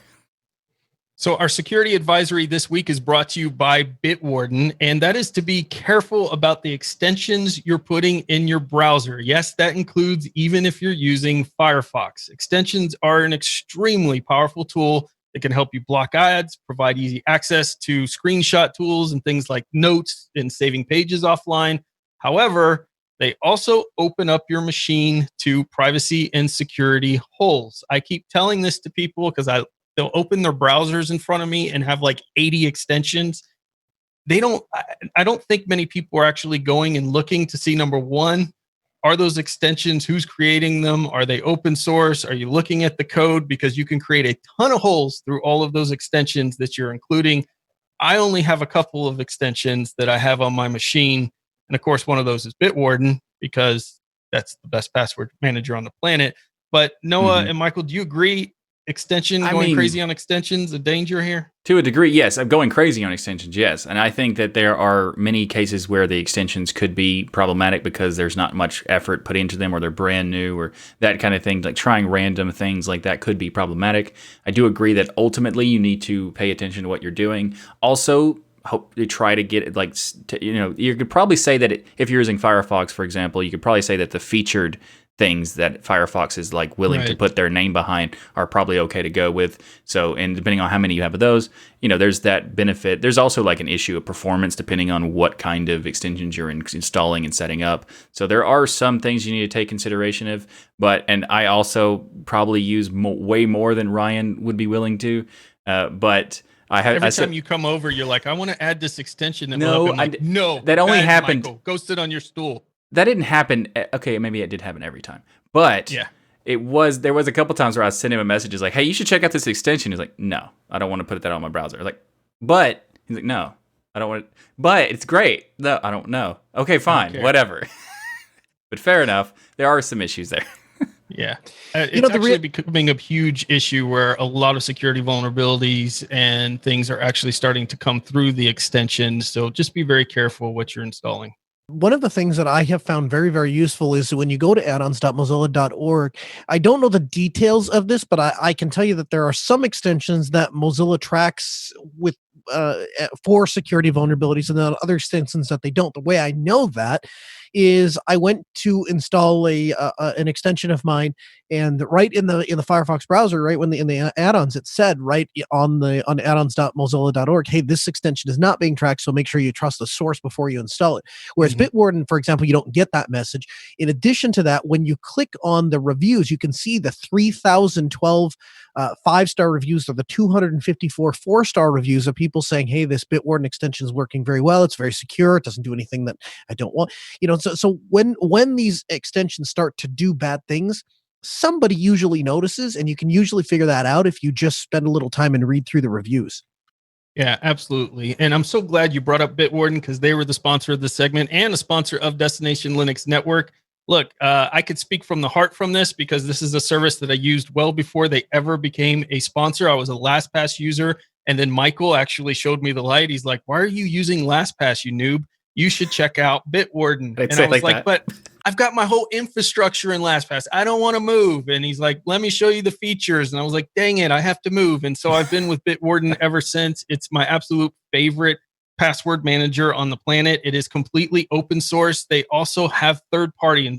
So our security advisory this week is brought to you by Bitwarden, and that is to be careful about the extensions you're putting in your browser. Yes, that includes even if you're using Firefox. Extensions are an extremely powerful tool that can help you block ads, provide easy access to screenshot tools and things like notes and saving pages offline. However, they also open up your machine to privacy and security holes. I keep telling this to people because they'll open their browsers in front of me and have like 80 extensions. I don't think many people are actually going and looking to see, number one, are those extensions, who's creating them? Are they open source? Are you looking at the code? Because you can create a ton of holes through all of those extensions that you're including. I only have a couple of extensions that I have on my machine. And of course, one of those is Bitwarden, because that's the best password manager on the planet. But Noah and Michael, do you agree? Going crazy on extensions, a danger here? To a degree, yes. I'm going crazy on extensions, yes. And I think that there are many cases where the extensions could be problematic because there's not much effort put into them, or they're brand new, or that kind of thing. Like trying random things like that could be problematic. I do agree that ultimately you need to pay attention to what you're doing. Also, hope to try to get it you could probably say that if you're using Firefox, for example, you could probably say that the featured things that Firefox is like willing to put their name behind are probably okay to go with. So, and depending on how many you have of those, there's that benefit. There's also like an issue of performance depending on what kind of extensions you're installing and setting up. So there are some things you need to take consideration of, and I also probably use way more than Ryan would be willing to, but every time you come over, you're like, I want to add this extension. No, that only happened. Michael, go sit on your stool. That didn't happen. Okay, maybe it did happen every time, but yeah, there was a couple times where I sent him a message like, "Hey, you should check out this extension." He's like, "No, I don't want to put that on my browser." I was like, but he's like, "No, I don't want it, but it's great. No, I don't know. Okay, fine, care. whatever. But fair enough. There are some issues there. Yeah. It's actually becoming a huge issue where a lot of security vulnerabilities and things are actually starting to come through the extension. So just be very careful what you're installing. One of the things that I have found very, very useful is when you go to addons.mozilla.org, I don't know the details of this, but I can tell you that there are some extensions that Mozilla tracks with for security vulnerabilities, and then other extensions that they don't. The way I know that is I went to install an extension of mine, and right in the Firefox browser, right when in the add-ons, it said right on addons.mozilla.org, hey, this extension is not being tracked, so make sure you trust the source before you install it. Whereas Bitwarden, for example, you don't get that message. In addition to that, when you click on the reviews, you can see the 3,012 5-star reviews or the 254 4-star reviews of people saying, hey, this Bitwarden extension is working very well. It's very secure. It doesn't do anything that I don't want. So when these extensions start to do bad things, somebody usually notices, and you can usually figure that out if you just spend a little time and read through the reviews. Yeah, absolutely. And I'm so glad you brought up Bitwarden because they were the sponsor of this segment and a sponsor of Destination Linux Network. Look, I could speak from the heart from this because this is a service that I used well before they ever became a sponsor. I was a LastPass user, and then Michael actually showed me the light. He's like, why are you using LastPass, you noob? You should check out Bitwarden. And I was like, but I've got my whole infrastructure in LastPass. I don't want to move. And he's like, let me show you the features. And I was like, dang it, I have to move. And so I've been with Bitwarden ever since. It's my absolute favorite password manager on the planet. It is completely open source. They also have third party, and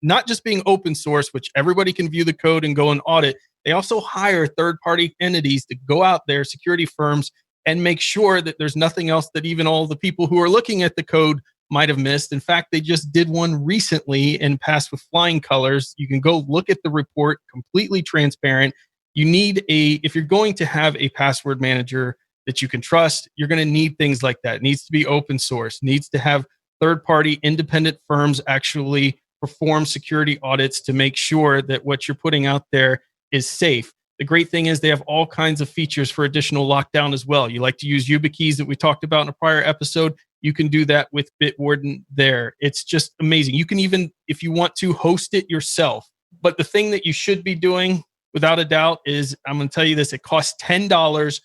not just being open source, which everybody can view the code and go and audit. They also hire third party entities to go out there, security firms, and make sure that there's nothing else that even all the people who are looking at the code might have missed. In fact, they just did one recently and passed with flying colors. You can go look at the report, completely transparent. You need if you're going to have a password manager that you can trust, you're going to need things like that. It needs to be open source, needs to have third-party independent firms actually perform security audits to make sure that what you're putting out there is safe. The great thing is they have all kinds of features for additional lockdown as well. You like to use YubiKeys that we talked about in a prior episode. You can do that with Bitwarden there. It's just amazing. You can even, if you want to, host it yourself. But the thing that you should be doing, without a doubt, is I'm going to tell you this. It costs $10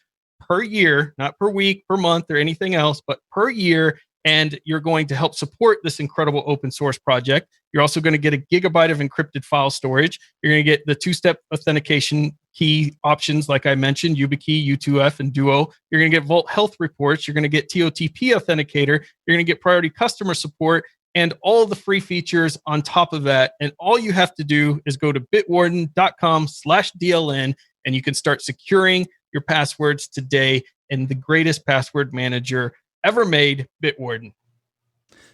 per year, not per week, per month, or anything else, but per year. And you're going to help support this incredible open source project. You're also going to get a gigabyte of encrypted file storage. You're going to get the two-step authentication key options, like I mentioned, YubiKey, U2F, and Duo. You're going to get Vault Health reports. You're going to get TOTP authenticator. You're going to get priority customer support and all the free features on top of that. And all you have to do is go to bitwarden.com/DLN, and you can start securing your passwords today in the greatest password manager ever made, Bitwarden.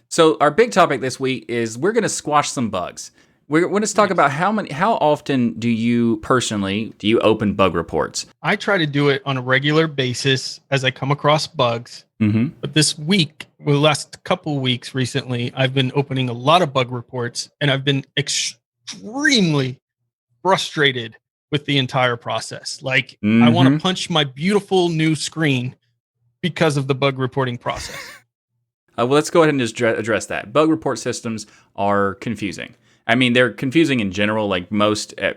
So our big topic this week is we're going to squash some bugs. We're going to talk about how often do you personally open bug reports? I try to do it on a regular basis as I come across bugs. Mm-hmm. But this week, the last couple weeks recently, I've been opening a lot of bug reports, and I've been extremely frustrated with the entire process. Like, I want to punch my beautiful new screen because of the bug reporting process. Well, let's go ahead and just address that. Bug report systems are confusing. I mean, they're confusing in general. Like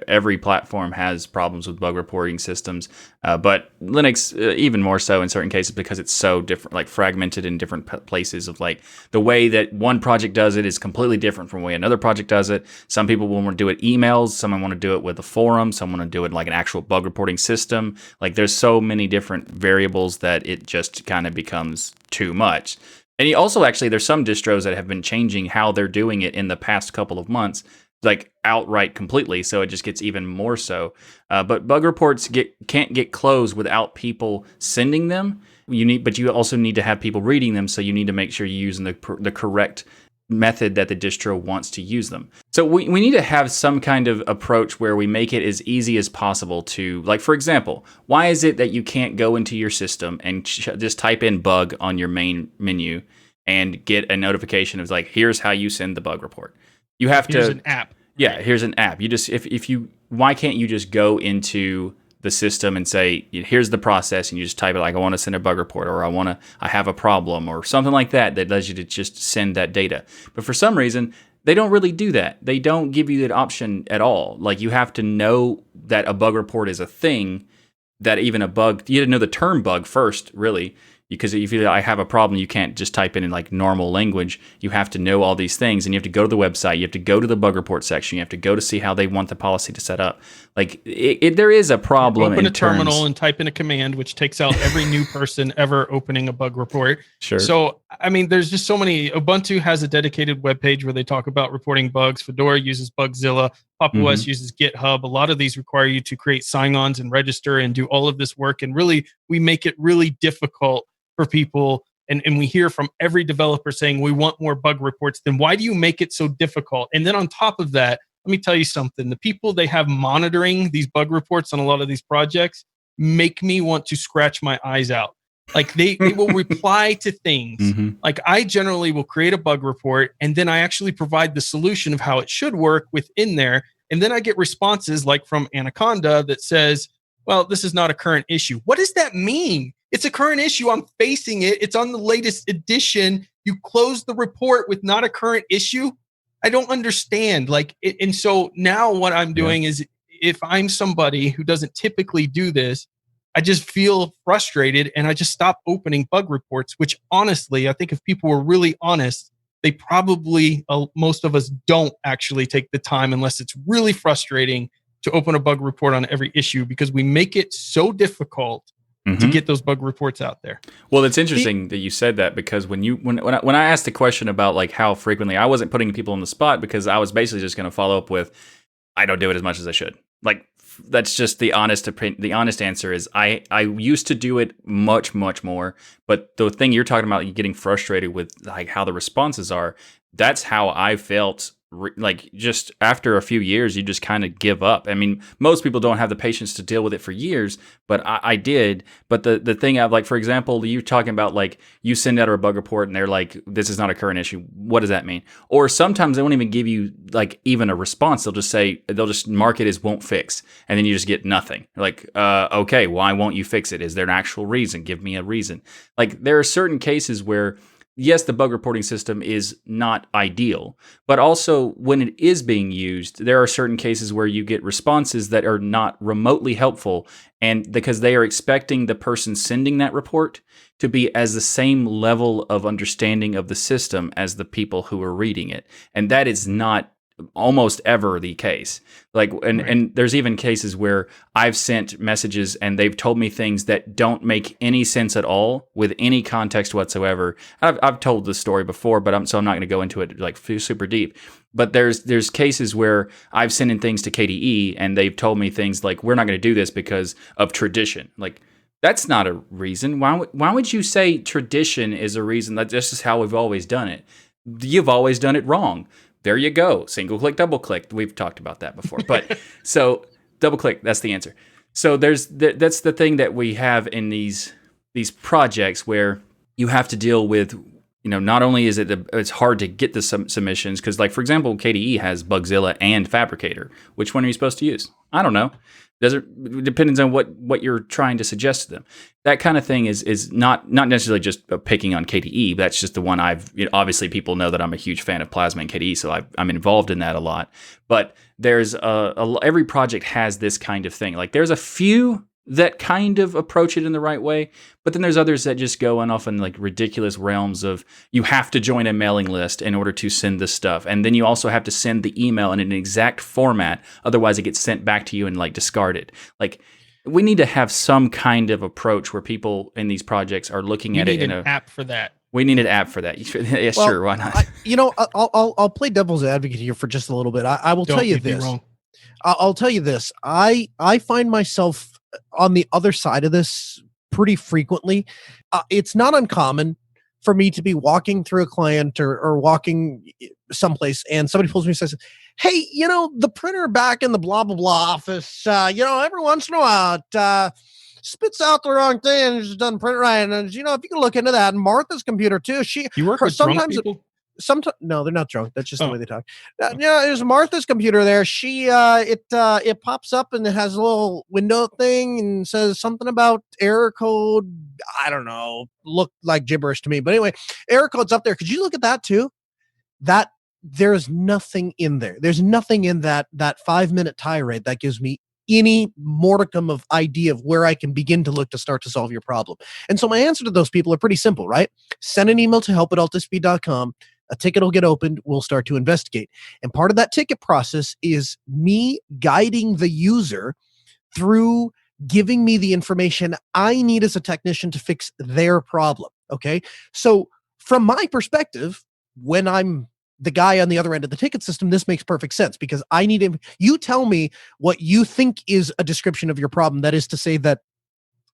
every platform has problems with bug reporting systems, but Linux even more so in certain cases because it's so different, like fragmented in different places. Of like the way that one project does it is completely different from the way another project does it. Some people will want to do it emails, some want to do it with a forum, some want to do it like an actual bug reporting system. Like there's so many different variables that it just kind of becomes too much. And also, actually, there's some distros that have been changing how they're doing it in the past couple of months, like outright completely. So it just gets even more so. But bug reports can't get closed without people sending them. But you also need to have people reading them. So you need to make sure you're using the correct method that the distro wants to use them. So we need to have some kind of approach where we make it as easy as possible to, like, for example, why is it that you can't go into your system and just type in bug on your main menu and get a notification of like, here's how you send the bug report? You have Here's an app. Yeah, here's an app. You just why can't you just go into the system and say, here's the process, and you just type it like, I want to send a bug report, or I have a problem, or something like that allows you to just send that data. But for some reason, they don't really do that. They don't give you that option at all. Like, you have to know that a bug report is a thing, that even a bug, you have to know the term bug first, really. Because if I have a problem, you can't just type in like normal language. You have to know all these things, and you have to go to the website. You have to go to the bug report section. You have to go to see how they want the policy to set up. Like, there is a problem. Open a terminal and type in a command, which takes out every new person ever opening a bug report. Sure. So, I mean, there's just so many. Ubuntu has a dedicated web page where they talk about reporting bugs. Fedora uses Bugzilla. Pop! OS uses GitHub. A lot of these require you to create sign-ons and register and do all of this work. And really, we make it really difficult for people, and we hear from every developer saying we want more bug reports. Then why do you make it so difficult? And then on top of that, let me tell you something. The people they have monitoring these bug reports on a lot of these projects make me want to scratch my eyes out. Like, they will reply to things. Like, I generally will create a bug report, and then I actually provide the solution of how it should work within there. And then I get responses like from Anaconda that says, well, this is not a current issue. What does that mean? It's a current issue. I'm facing it. It's on the latest edition. You close the report with not a current issue. I don't understand. Like, and so now what I'm doing is, if I'm somebody who doesn't typically do this, I just feel frustrated and I just stop opening bug reports, which honestly, I think if people were really honest, they probably, most of us don't actually take the time, unless it's really frustrating, to open a bug report on every issue, because we make it so difficult to get those bug reports out there. Well, it's interesting that you said that, because when I asked the question about like how frequently, I wasn't putting people on the spot, because I was basically just going to follow up with, I don't do it as much as I should. Like, that's just the honest opinion. The honest answer is I used to do it much more, but the thing you're talking about, you getting frustrated with like how the responses are, that's how I felt. Like, just after a few years, you just kind of give up. I mean, most people don't have the patience to deal with it for years, but I did. But the thing I've, like, for example, you talking about like, you send out a bug report and they're like, this is not a current issue. What does that mean? Or sometimes they won't even give you like even a response. They'll just mark it as won't fix. And then you just get nothing. Like, okay, why won't you fix it? Is there an actual reason? Give me a reason. Like, there are certain cases where, yes, the bug reporting system is not ideal, but also when it is being used, there are certain cases where you get responses that are not remotely helpful, and because they are expecting the person sending that report to be as the same level of understanding of the system as the people who are reading it. And that is not almost ever the case. Like, and there's even cases where I've sent messages and they've told me things that don't make any sense at all with any context whatsoever. I've told this story before, but I'm not going to go into it like super deep. But there's cases where I've sent in things to KDE and they've told me things like, we're not going to do this because of tradition. Like, that's not a reason. Why would you say tradition is a reason? That this is how we've always done it. You've always done it wrong. There you go. Single click, double click. We've talked about that before. But so double click, that's the answer. So that's the thing that we have in these projects where you have to deal with, not only is it's hard to get the submissions, because, like, for example, KDE has Bugzilla and Fabricator. Which one are you supposed to use? I don't know. It depends on what you're trying to suggest to them. That kind of thing is not necessarily just picking on KDE. That's just the one obviously people know that I'm a huge fan of Plasma and KDE, so I'm involved in that a lot. But there's every project has this kind of thing. Like, there's a few that kind of approach it in the right way, but then there's others that just go off in like ridiculous realms of, you have to join a mailing list in order to send this stuff, and then you also have to send the email in an exact format, otherwise it gets sent back to you and like discarded. Like, we need to have some kind of approach where people in these projects are looking at it in an app for that. We need an app for that. Yeah, well, sure, why not? I'll play devil's advocate here for just a little bit. I will tell you this. I'll tell you this. I find myself on the other side of this pretty frequently. It's not uncommon for me to be walking through a client or walking someplace, and somebody pulls me and says, hey, the printer back in the blah, blah, blah office, every once in a while, it spits out the wrong thing and it just doesn't print right. And, if you can look into that, and Martha's computer too, you work with drunk people? sometimes no, they're not drunk. That's just the way they talk. There's Martha's computer there. She it pops up and it has a little window thing and says something about error code. I don't know. Look like gibberish to me. But anyway, error code's up there. Could you look at that too? That there's nothing in there. There's nothing in that 5-minute tirade that gives me any modicum of idea of where I can begin to look to start to solve your problem. And so my answer to those people are pretty simple, right? Send an email to help@altispeed.com. A ticket will get opened. We'll start to investigate. And part of that ticket process is me guiding the user through giving me the information I need as a technician to fix their problem. Okay. So from my perspective, when I'm the guy on the other end of the ticket system, this makes perfect sense because I need him. You tell me what you think is a description of your problem. That is to say that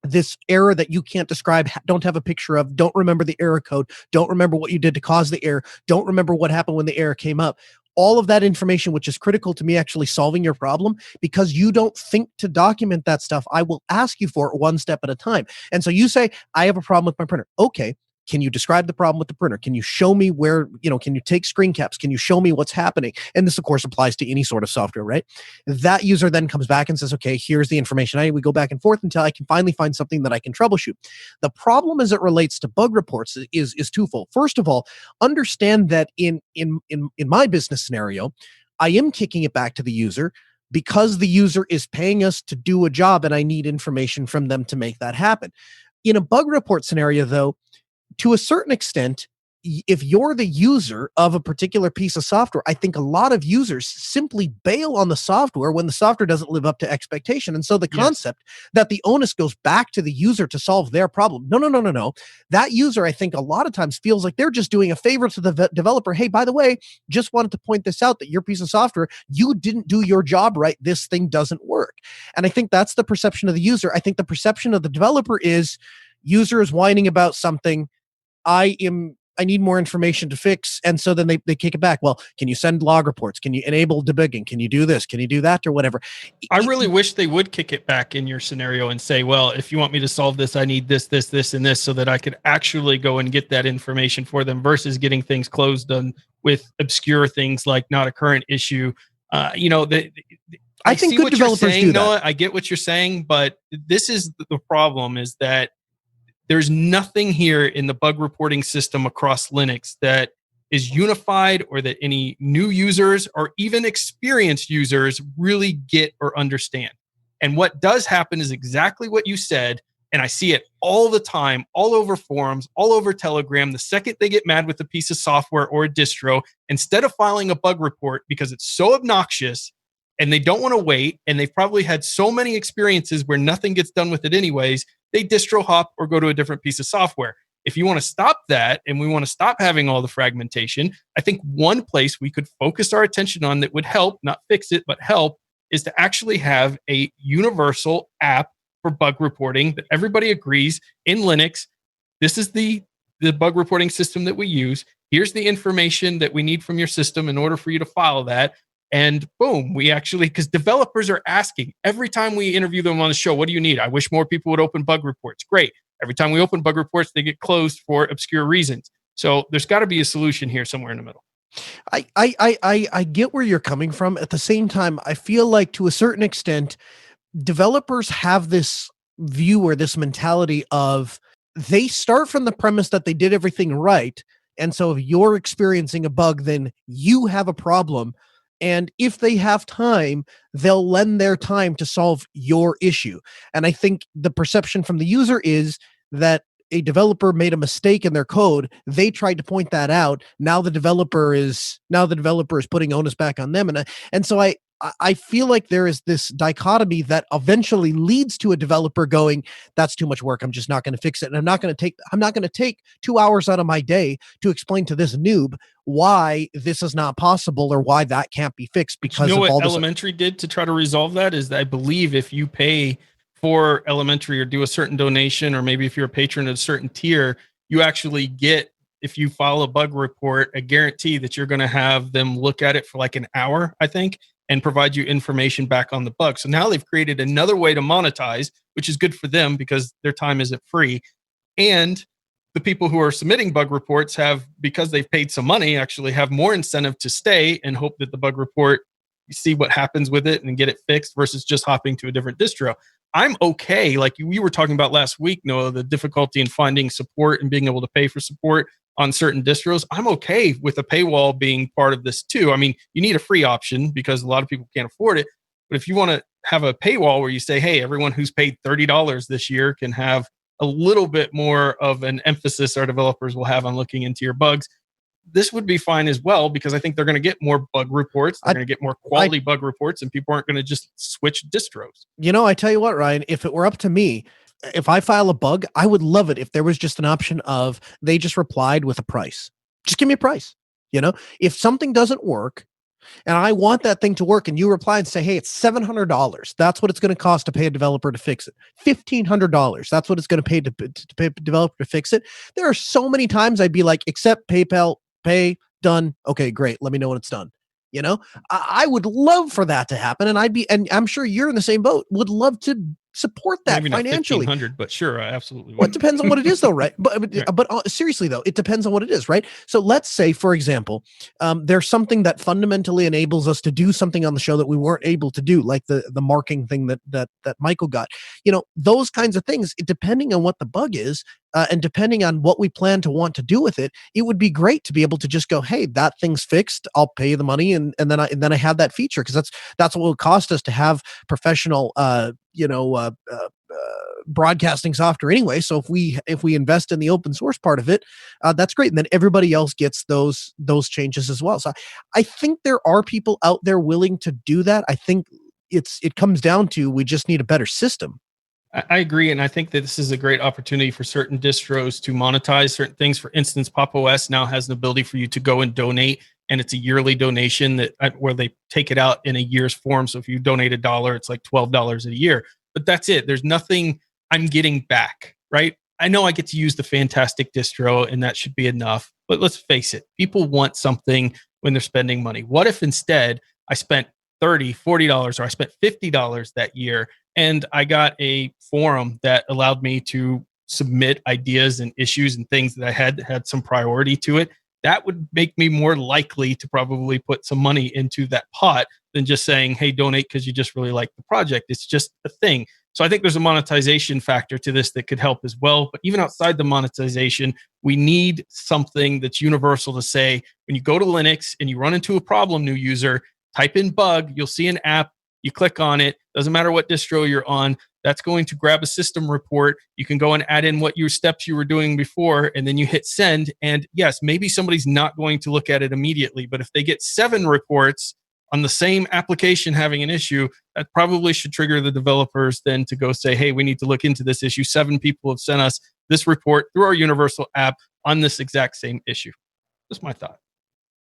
this error that you can't describe, don't have a picture of, don't remember the error code, don't remember what you did to cause the error, don't remember what happened when the error came up. All of that information, which is critical to me actually solving your problem, because you don't think to document that stuff, I will ask you for it one step at a time. And so you say, I have a problem with my printer. Okay. Can you describe the problem with the printer? Can you show me where, can you take screen caps? Can you show me what's happening? And this, of course, applies to any sort of software, right? That user then comes back and says, okay, here's the information. We go back and forth until I can finally find something that I can troubleshoot. The problem as it relates to bug reports is twofold. First of all, understand that in my business scenario, I am kicking it back to the user because the user is paying us to do a job and I need information from them to make that happen. In a bug report scenario, though, to a certain extent, if you're the user of a particular piece of software, I think a lot of users simply bail on the software when the software doesn't live up to expectation. And so the concept that the onus goes back to the user to solve their problem. No. That user, I think a lot of times feels like they're just doing a favor to the developer. Hey, by the way, just wanted to point this out that your piece of software, you didn't do your job right. This thing doesn't work. And I think that's the perception of the user. I think the perception of the developer is user is whining about something. I need more information to fix. And so then they kick it back. Well, can you send log reports? Can you enable debugging? Can you do this? Can you do that or whatever? I really wish they would kick it back in your scenario and say, well, if you want me to solve this, I need this, this, this, and this, so that I could actually go and get that information for them versus getting things closed on with obscure things like not a current issue. I think good developers do that. Noah, I get what you're saying, but this is the problem is that there's nothing here in the bug reporting system across Linux that is unified or that any new users or even experienced users really get or understand. And what does happen is exactly what you said. And I see it all the time, all over forums, all over Telegram. The second they get mad with a piece of software or a distro, instead of filing a bug report because it's so obnoxious and they don't want to wait, and they've probably had so many experiences where nothing gets done with it anyways, they distro hop or go to a different piece of software. If you want to stop that and we want to stop having all the fragmentation, I think one place we could focus our attention on that would help, not fix it, but help, is to actually have a universal app for bug reporting that everybody agrees in Linux. This is the bug reporting system that we use. Here's the information that we need from your system in order for you to follow that. And boom, we actually, because developers are asking every time we interview them on the show, what do you need? I wish more people would open bug reports. Great. Every time we open bug reports, they get closed for obscure reasons. So there's got to be a solution here somewhere in the middle. I get where you're coming from. At the same time, I feel like to a certain extent, developers have this view or this mentality of they start from the premise that they did everything right. And so if you're experiencing a bug, then you have a problem. And if they have time, they'll lend their time to solve your issue. And I think the perception from the user is that a developer made a mistake in their code. They tried to point that out. Now the developer is putting onus back on them. And so I feel like there is this dichotomy that eventually leads to a developer going, that's too much work. I'm just not going to fix it. And I'm not going to take 2 hours out of my day to explain to this noob why this is not possible or why that can't be fixed because of all what this. Elementary did to try to resolve that is that I believe if you pay for Elementary or do a certain donation, or maybe if you're a patron at a certain tier, you actually get, if you file a bug report, a guarantee that you're going to have them look at it for like an hour, I think, and provide you information back on the bug. So now they've created another way to monetize, which is good for them because their time isn't free. And the people who are submitting bug reports have, because they've paid some money, actually have more incentive to stay and hope that the bug report, you see what happens with it and get it fixed versus just hopping to a different distro. I'm okay. Like we were talking about last week, Noah, the difficulty in finding support and being able to pay for support on certain distros. I'm okay with a paywall being part of this too. I mean, you need a free option because a lot of people can't afford it. But if you want to have a paywall where you say, hey, everyone who's paid $30 this year can have a little bit more of an emphasis our developers will have on looking into your bugs, this would be fine as well, because I think they're going to get more bug reports. They're going to get more quality bug reports, and people aren't going to just switch distros. You know, I tell you what, Ryan, if it were up to me, if I file a bug, I would love it if there was just an option of they just replied with a price. Just give me a price. You know, if something doesn't work and I want that thing to work and you reply and say, hey, it's $700. That's what it's going to cost to pay a developer to fix it. $1,500. That's what it's going to pay to pay a developer to fix it. There are so many times I'd be like, accept PayPal, pay, done. Okay, great. Let me know when it's done. You know, I would love for that to happen. And I'm sure you're in the same boat, would love to support that maybe not financially. 1,500, but sure, I absolutely would. Well, it depends on what it is, though, right? But seriously, though, it depends on what it is, right? So let's say, for example, there's something that fundamentally enables us to do something on the show that we weren't able to do, like the marking thing that Michael got. You know, those kinds of things. Depending on what the bug is, and depending on what we plan to want to do with it, it would be great to be able to just go, hey, that thing's fixed. I'll pay the money, and then I have that feature, because that's what it will cost us to have professional broadcasting software anyway. So if we invest in the open source part of it, that's great. And then everybody else gets those changes as well. So I think there are people out there willing to do that. I think it comes down to, we just need a better system. I agree. And I think that this is a great opportunity for certain distros to monetize certain things. For instance, Pop! OS now has the ability for you to go and donate, and it's a yearly donation where they take it out in a year's form. So if you donate $1, it's like $12 a year. But that's it. There's nothing I'm getting back, right? I know I get to use the fantastic distro, and that should be enough. But let's face it, people want something when they're spending money. What if instead I spent $30, $40, or I spent $50 that year, and I got a forum that allowed me to submit ideas and issues and things that I had some priority to it? That would make me more likely to probably put some money into that pot than just saying, hey, donate because you just really like the project. It's just a thing. So I think there's a monetization factor to this that could help as well. But even outside the monetization, we need something that's universal to say, when you go to Linux and you run into a problem, new user, type in bug, you'll see an app, you click on it, doesn't matter what distro you're on, that's going to grab a system report. You can go and add in what your steps you were doing before, and then you hit send. And yes, maybe somebody's not going to look at it immediately, but if they get 7 reports on the same application having an issue, that probably should trigger the developers then to go say, hey, we need to look into this issue. 7 people have sent us this report through our universal app on this exact same issue. That's my thought.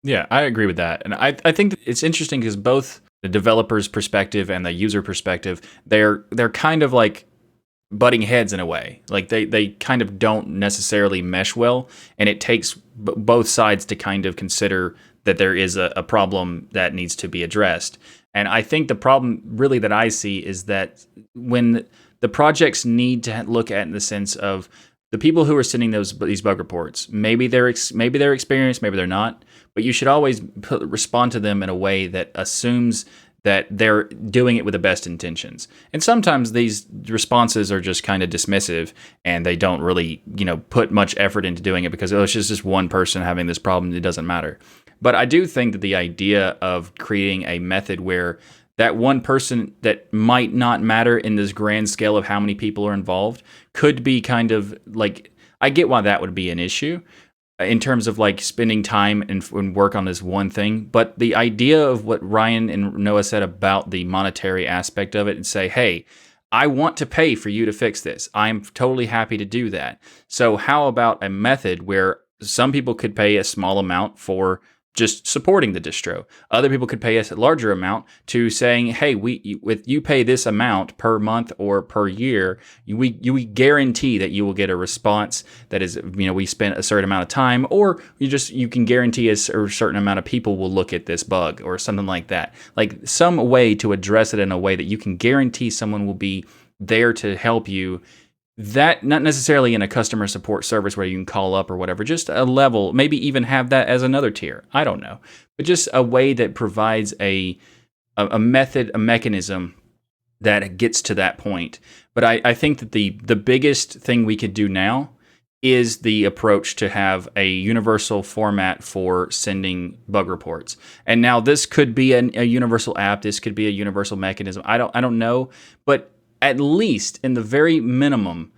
Yeah, I agree with that. And I think it's interesting because both the developer's perspective and the user perspective, they're kind of like butting heads in a way. Like they kind of don't necessarily mesh well, and it takes both sides to kind of consider that there is a problem that needs to be addressed. And I think the problem really that I see is that when the projects need to look at in the sense of the people who are sending these bug reports, maybe they're experienced, maybe they're not, but you should always respond to them in a way that assumes that they're doing it with the best intentions. And sometimes these responses are just kind of dismissive, and they don't really, put much effort into doing it because it's just one person having this problem. It doesn't matter. But I do think that the idea of creating a method where that one person that might not matter in this grand scale of how many people are involved could be kind of like, I get why that would be an issue in terms of like spending time and work on this one thing. But the idea of what Ryan and Noah said about the monetary aspect of it, and say, hey, I want to pay for you to fix this. I'm totally happy to do that. So how about a method where some people could pay a small amount for just supporting the distro. Other people could pay us a larger amount to saying, hey, if you pay this amount per month or per year, we guarantee that you will get a response that is, we spent a certain amount of time, or you can guarantee a certain amount of people will look at this bug or something like that. Like some way to address it in a way that you can guarantee someone will be there to help you that, not necessarily in a customer support service where you can call up or whatever, just a level, maybe even have that as another tier. I don't know. But just a way that provides a method, a mechanism that gets to that point. But I think that the biggest thing we could do now is the approach to have a universal format for sending bug reports. And now this could be a universal app. This could be a universal mechanism. I don't know. But at least in the very minimum,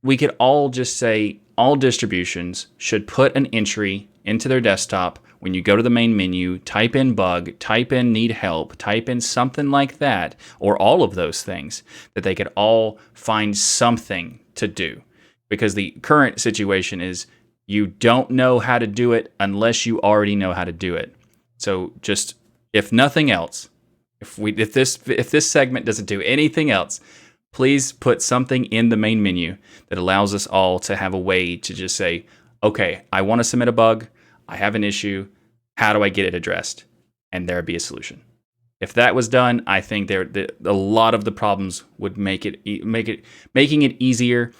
we could all just say all distributions should put an entry into their desktop. When you go to the main menu, type in bug, type in need help, type in something like that, or all of those things, that they could all find something to do. Because the current situation is you don't know how to do it unless you already know how to do it. So just, if nothing else, if this segment doesn't do anything else, please put something in the main menu that allows us all to have a way to just say, okay, I want to submit a bug, I have an issue, how do I get it addressed? And there'd be a solution. If that was done, I think a lot of the problems would making it easier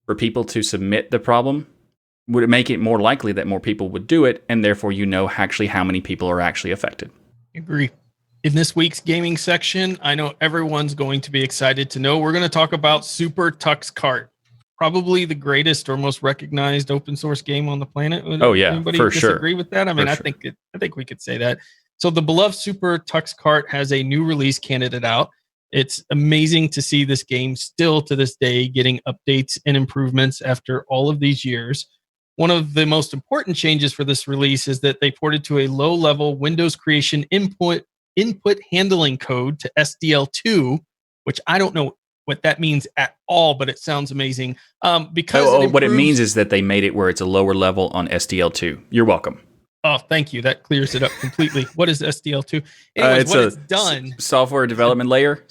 for people to submit the problem would make it more likely that more people would do it, and therefore actually how many people are actually affected. Agree. In this week's gaming section, I know everyone's going to be excited to know we're going to talk about SuperTuxKart, probably the greatest or most recognized open source game on the planet. Oh yeah, anybody for disagree sure. with that? I mean, I think we could say that. So the beloved SuperTuxKart has a new release candidate out. It's amazing to see this game still to this day getting updates and improvements after all of these years. One of the most important changes for this release is that they ported to a low-level Windows creation input handling code to SDL2, which I don't know what that means at all, but it sounds amazing. Because what it means is that they made it where it's a lower level on SDL2. You're welcome. Oh, thank you. That clears it up completely. What is SDL2? Anyways, it's done. Software development layer,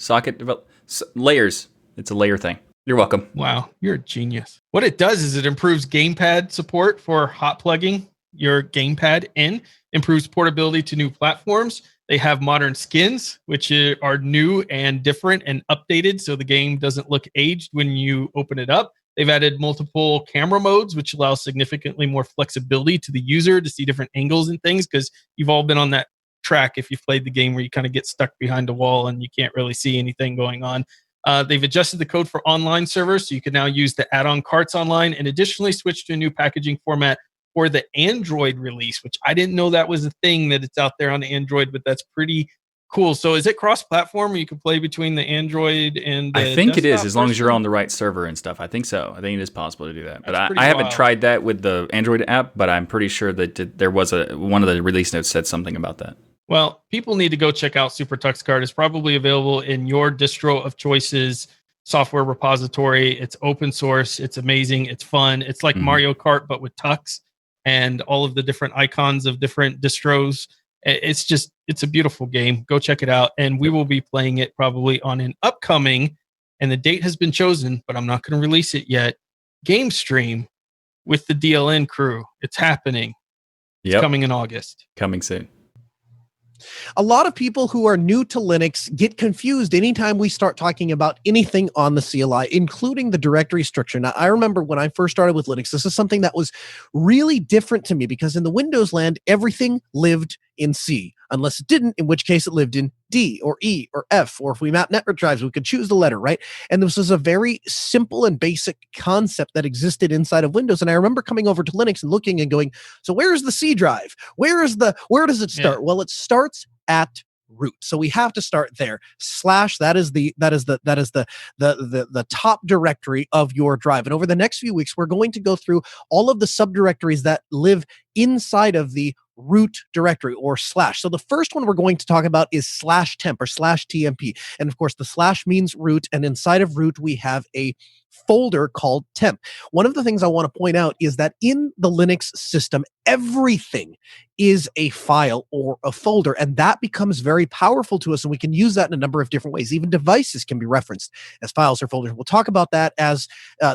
layers. It's a layer thing. You're welcome. Wow, you're a genius. What it does is it improves gamepad support for hot plugging your gamepad in, improves portability to new platforms. They have modern skins, which are new and different and updated, so the game doesn't look aged when you open it up. They've added multiple camera modes, which allows significantly more flexibility to the user to see different angles and things, because you've all been on that track if you've played the game where you kind of get stuck behind a wall and you can't really see anything going on. They've adjusted the code for online servers, so you can now use the add-on carts online, and additionally switch to a new packaging format for the Android release, which I didn't know that was a thing that it's out there on Android, but that's pretty cool. So is it cross-platform where you can play between the Android and the I think it is, as long as you're version? on the right server and stuff. I think so. I think it is possible to do that. But That's I haven't wild. tried that with the Android app, but I'm pretty sure that there was one of the release notes said something about that. Well, people need to go check out SuperTuxKart. It's probably available in your distro of choices software repository. It's open source. It's amazing. It's fun. It's like Mario Kart, but with Tux and all of the different icons of different distros. It's a beautiful game. Go check it out. And we will be playing it probably on an upcoming, and the date has been chosen, but I'm not going to release it yet, game stream with the DLN crew. It's happening. It's coming in August. Coming soon. A lot of people who are new to Linux get confused anytime we start talking about anything on the CLI, including the directory structure. Now, I remember when I first started with Linux, this is something that was really different to me, because in the Windows land, everything lived in C, unless it didn't, in which case it lived in D or E or F, or if we map network drives, we could choose the letter, right? And this was a very simple and basic concept that existed inside of Windows. And I remember coming over to Linux and looking and going, so where's the C drive? Where does it start? Yeah. Well, it starts at root. So we have to start there. / that is the top directory of your drive. And over the next few weeks, we're going to go through all of the subdirectories that live inside of the root directory, or /. So the first one we're going to talk about is /temp or /tmp. And of course, the / means root, and inside of root, we have a folder called temp. One of the things I want to point out is that in the Linux system, everything is a file or a folder, and that becomes very powerful to us, and we can use that in a number of different ways. Even devices can be referenced as files or folders. We'll talk about that as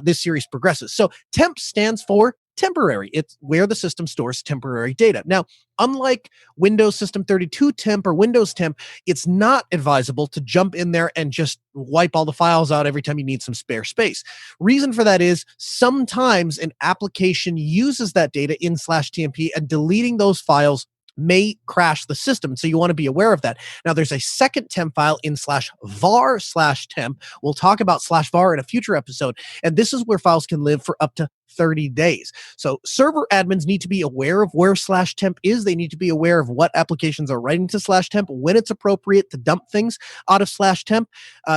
this series progresses. So temp stands for temporary. It's where the system stores temporary data. Now, unlike Windows System 32 temp or Windows temp, it's not advisable to jump in there and just wipe all the files out every time you need some spare space. Reason for that is sometimes an application uses that data in /TMP, and deleting those files may crash the system. So you want to be aware of that. Now, there's a second temp file in /var/temp. We'll talk about /var in a future episode. And this is where files can live for up to 30 days. So server admins need to be aware of where /temp is. They need to be aware of what applications are writing to /temp, when it's appropriate to dump things out of /temp.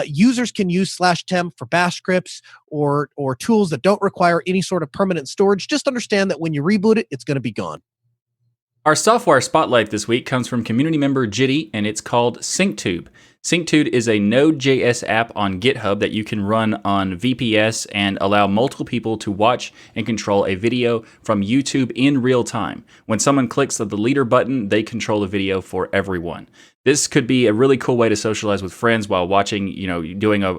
Users can use /temp for bash scripts or tools that don't require any sort of permanent storage. Just understand that when you reboot it, it's going to be gone. Our software spotlight this week comes from community member Jitty, and it's called SyncTube. SyncTube is a Node.js app on GitHub that you can run on VPS and allow multiple people to watch and control a video from YouTube in real time. When someone clicks the leader button, they control the video for everyone. This could be a really cool way to socialize with friends while watching, doing a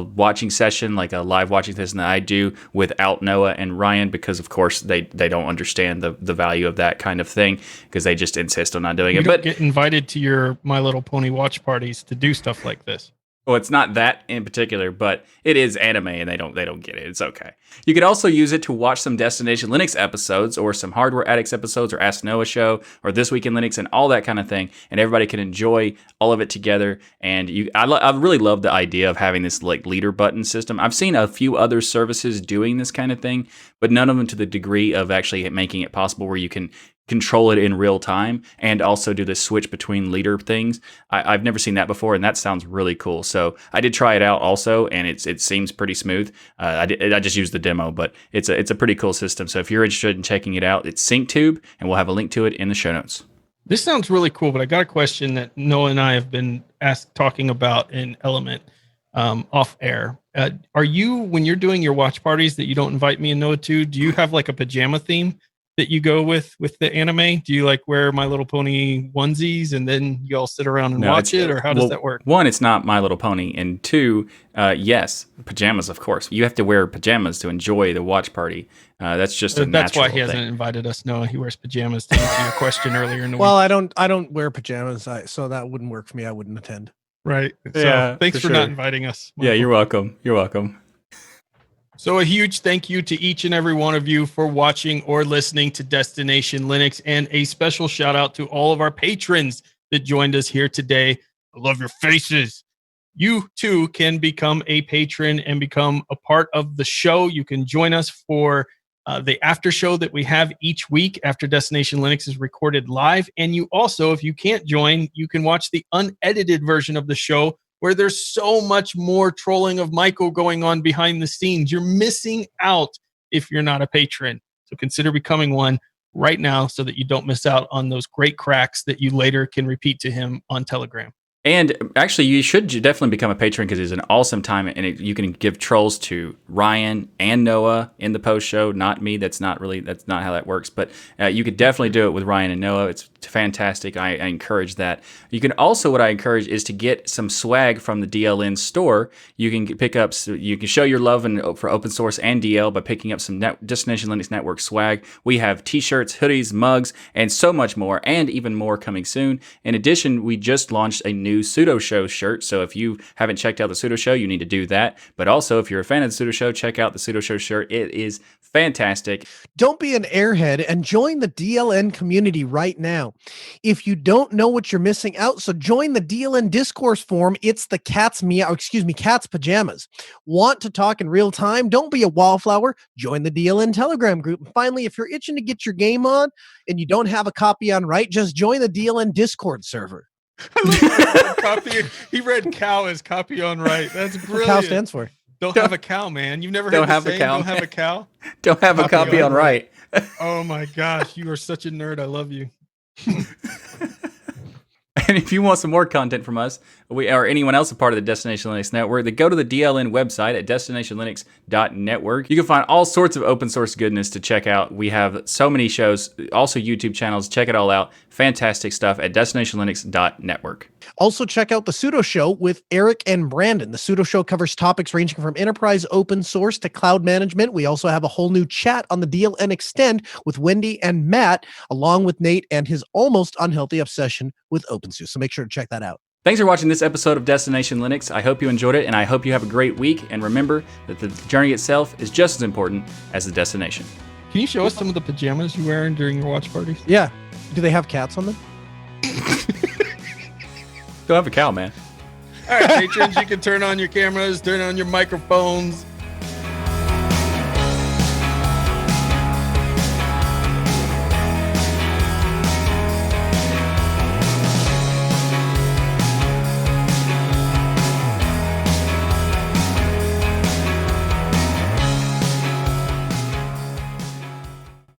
watching session, like a live watching session that I do without Noah and Ryan, because of course they don't understand the value of that kind of thing, because they just insist on not doing it. But get invited to your My Little Pony watch parties to do stuff like this. Well, it's not that in particular, but it is anime, and they don't get it. It's okay. You could also use it to watch some Destination Linux episodes, or some Hardware Addicts episodes, or Ask Noah Show, or This Week in Linux, and all that kind of thing. And everybody can enjoy all of it together. And I really love the idea of having this like leader button system. I've seen a few other services doing this kind of thing, but none of them to the degree of actually making it possible where you can control it in real time and also do this switch between leader things. I've never seen that before, and that sounds really cool. So I did try it out also, and it seems pretty smooth. I just used the demo, but it's a pretty cool system. So if you're interested in checking it out, it's SyncTube, and we'll have a link to it in the show notes. This sounds really cool, but I got a question that Noah and I have been talking about in Element off air. Are you, when you're doing your watch parties that you don't invite me and Noah to, do you have like a pajama theme that you go with the anime? Do you like wear My Little Pony onesies and then you all sit around and watch it, or how does that work? One, it's not My Little Pony, and two, yes, pajamas, of course. You have to wear pajamas to enjoy the watch party. That's just a natural That's why he thing. hasn't invited us. No, he wears pajamas to answer your question earlier in the Well, week. I don't wear pajamas, so that wouldn't work for me. I wouldn't attend. Right. So Yeah, thanks for for not sure. inviting us. Yeah, you're welcome. You're welcome. So a huge thank you to each and every one of you for watching or listening to Destination Linux, and a special shout out to all of our patrons that joined us here today. I love your faces. You too can become a patron and become a part of the show. You can join us for the after show that we have each week after Destination Linux is recorded live. And you also, if you can't join, you can watch the unedited version of the show, where there's so much more trolling of Michael going on behind the scenes. You're missing out if you're not a patron. So consider becoming one right now so that you don't miss out on those great cracks that you later can repeat to him on Telegram. And actually, you should definitely become a patron, because it's an awesome time, and you can give trolls to Ryan and Noah in the post show, not me. That's not how that works. But you could definitely do it with Ryan and Noah. It's fantastic. I encourage that. You can also, what I encourage is to get some swag from the DLN store. You can you can show your love for open source and DL by picking up some Destination Linux Network swag. We have t-shirts, hoodies, mugs, and so much more, and even more coming soon. In addition, we just launched a new Pseudo Show shirt. So if you haven't checked out the Pseudo Show, you need to do that. But also, if you're a fan of the Pseudo Show, check out the Pseudo Show shirt. It is fantastic. Don't be an airhead and join the DLN community right now. If you don't know what you're missing out, so join the DLN discourse forum. It's the cat's pajamas. Want to talk in real time? Don't be a wallflower. Join the DLN Telegram group. And finally, if you're itching to get your game on and you don't have a copy on Right, just join the DLN Discord server. He read cow as copy on right. That's brilliant. Cow stands for. Don't have a cow, man. You've never heard Don't the have a saying, cow. don't have a cow? Don't have a copy on Right. Oh my gosh, you are such a nerd. I love you. And if you want some more content from us, or anyone else a part of the Destination Linux Network, then go to the DLN website at DestinationLinux.Network. You can find all sorts of open source goodness to check out. We have so many shows, also YouTube channels. Check it all out. Fantastic stuff at DestinationLinux.Network. Also, check out the Pseudo Show with Eric and Brandon. The Pseudo Show covers topics ranging from enterprise open source to cloud management. We also have a whole new chat on the DLN Extend with Wendy and Matt, along with Nate and his almost unhealthy obsession with OpenSUSE. So make sure to check that out. Thanks for watching this episode of Destination Linux. I hope you enjoyed it, and I hope you have a great week. And remember that the journey itself is just as important as the destination. Can you show us some of the pajamas you're wearing during your watch parties? Yeah. Do they have cats on them? Don't have a cow, man. All right, patrons, you can turn on your cameras, turn on your microphones.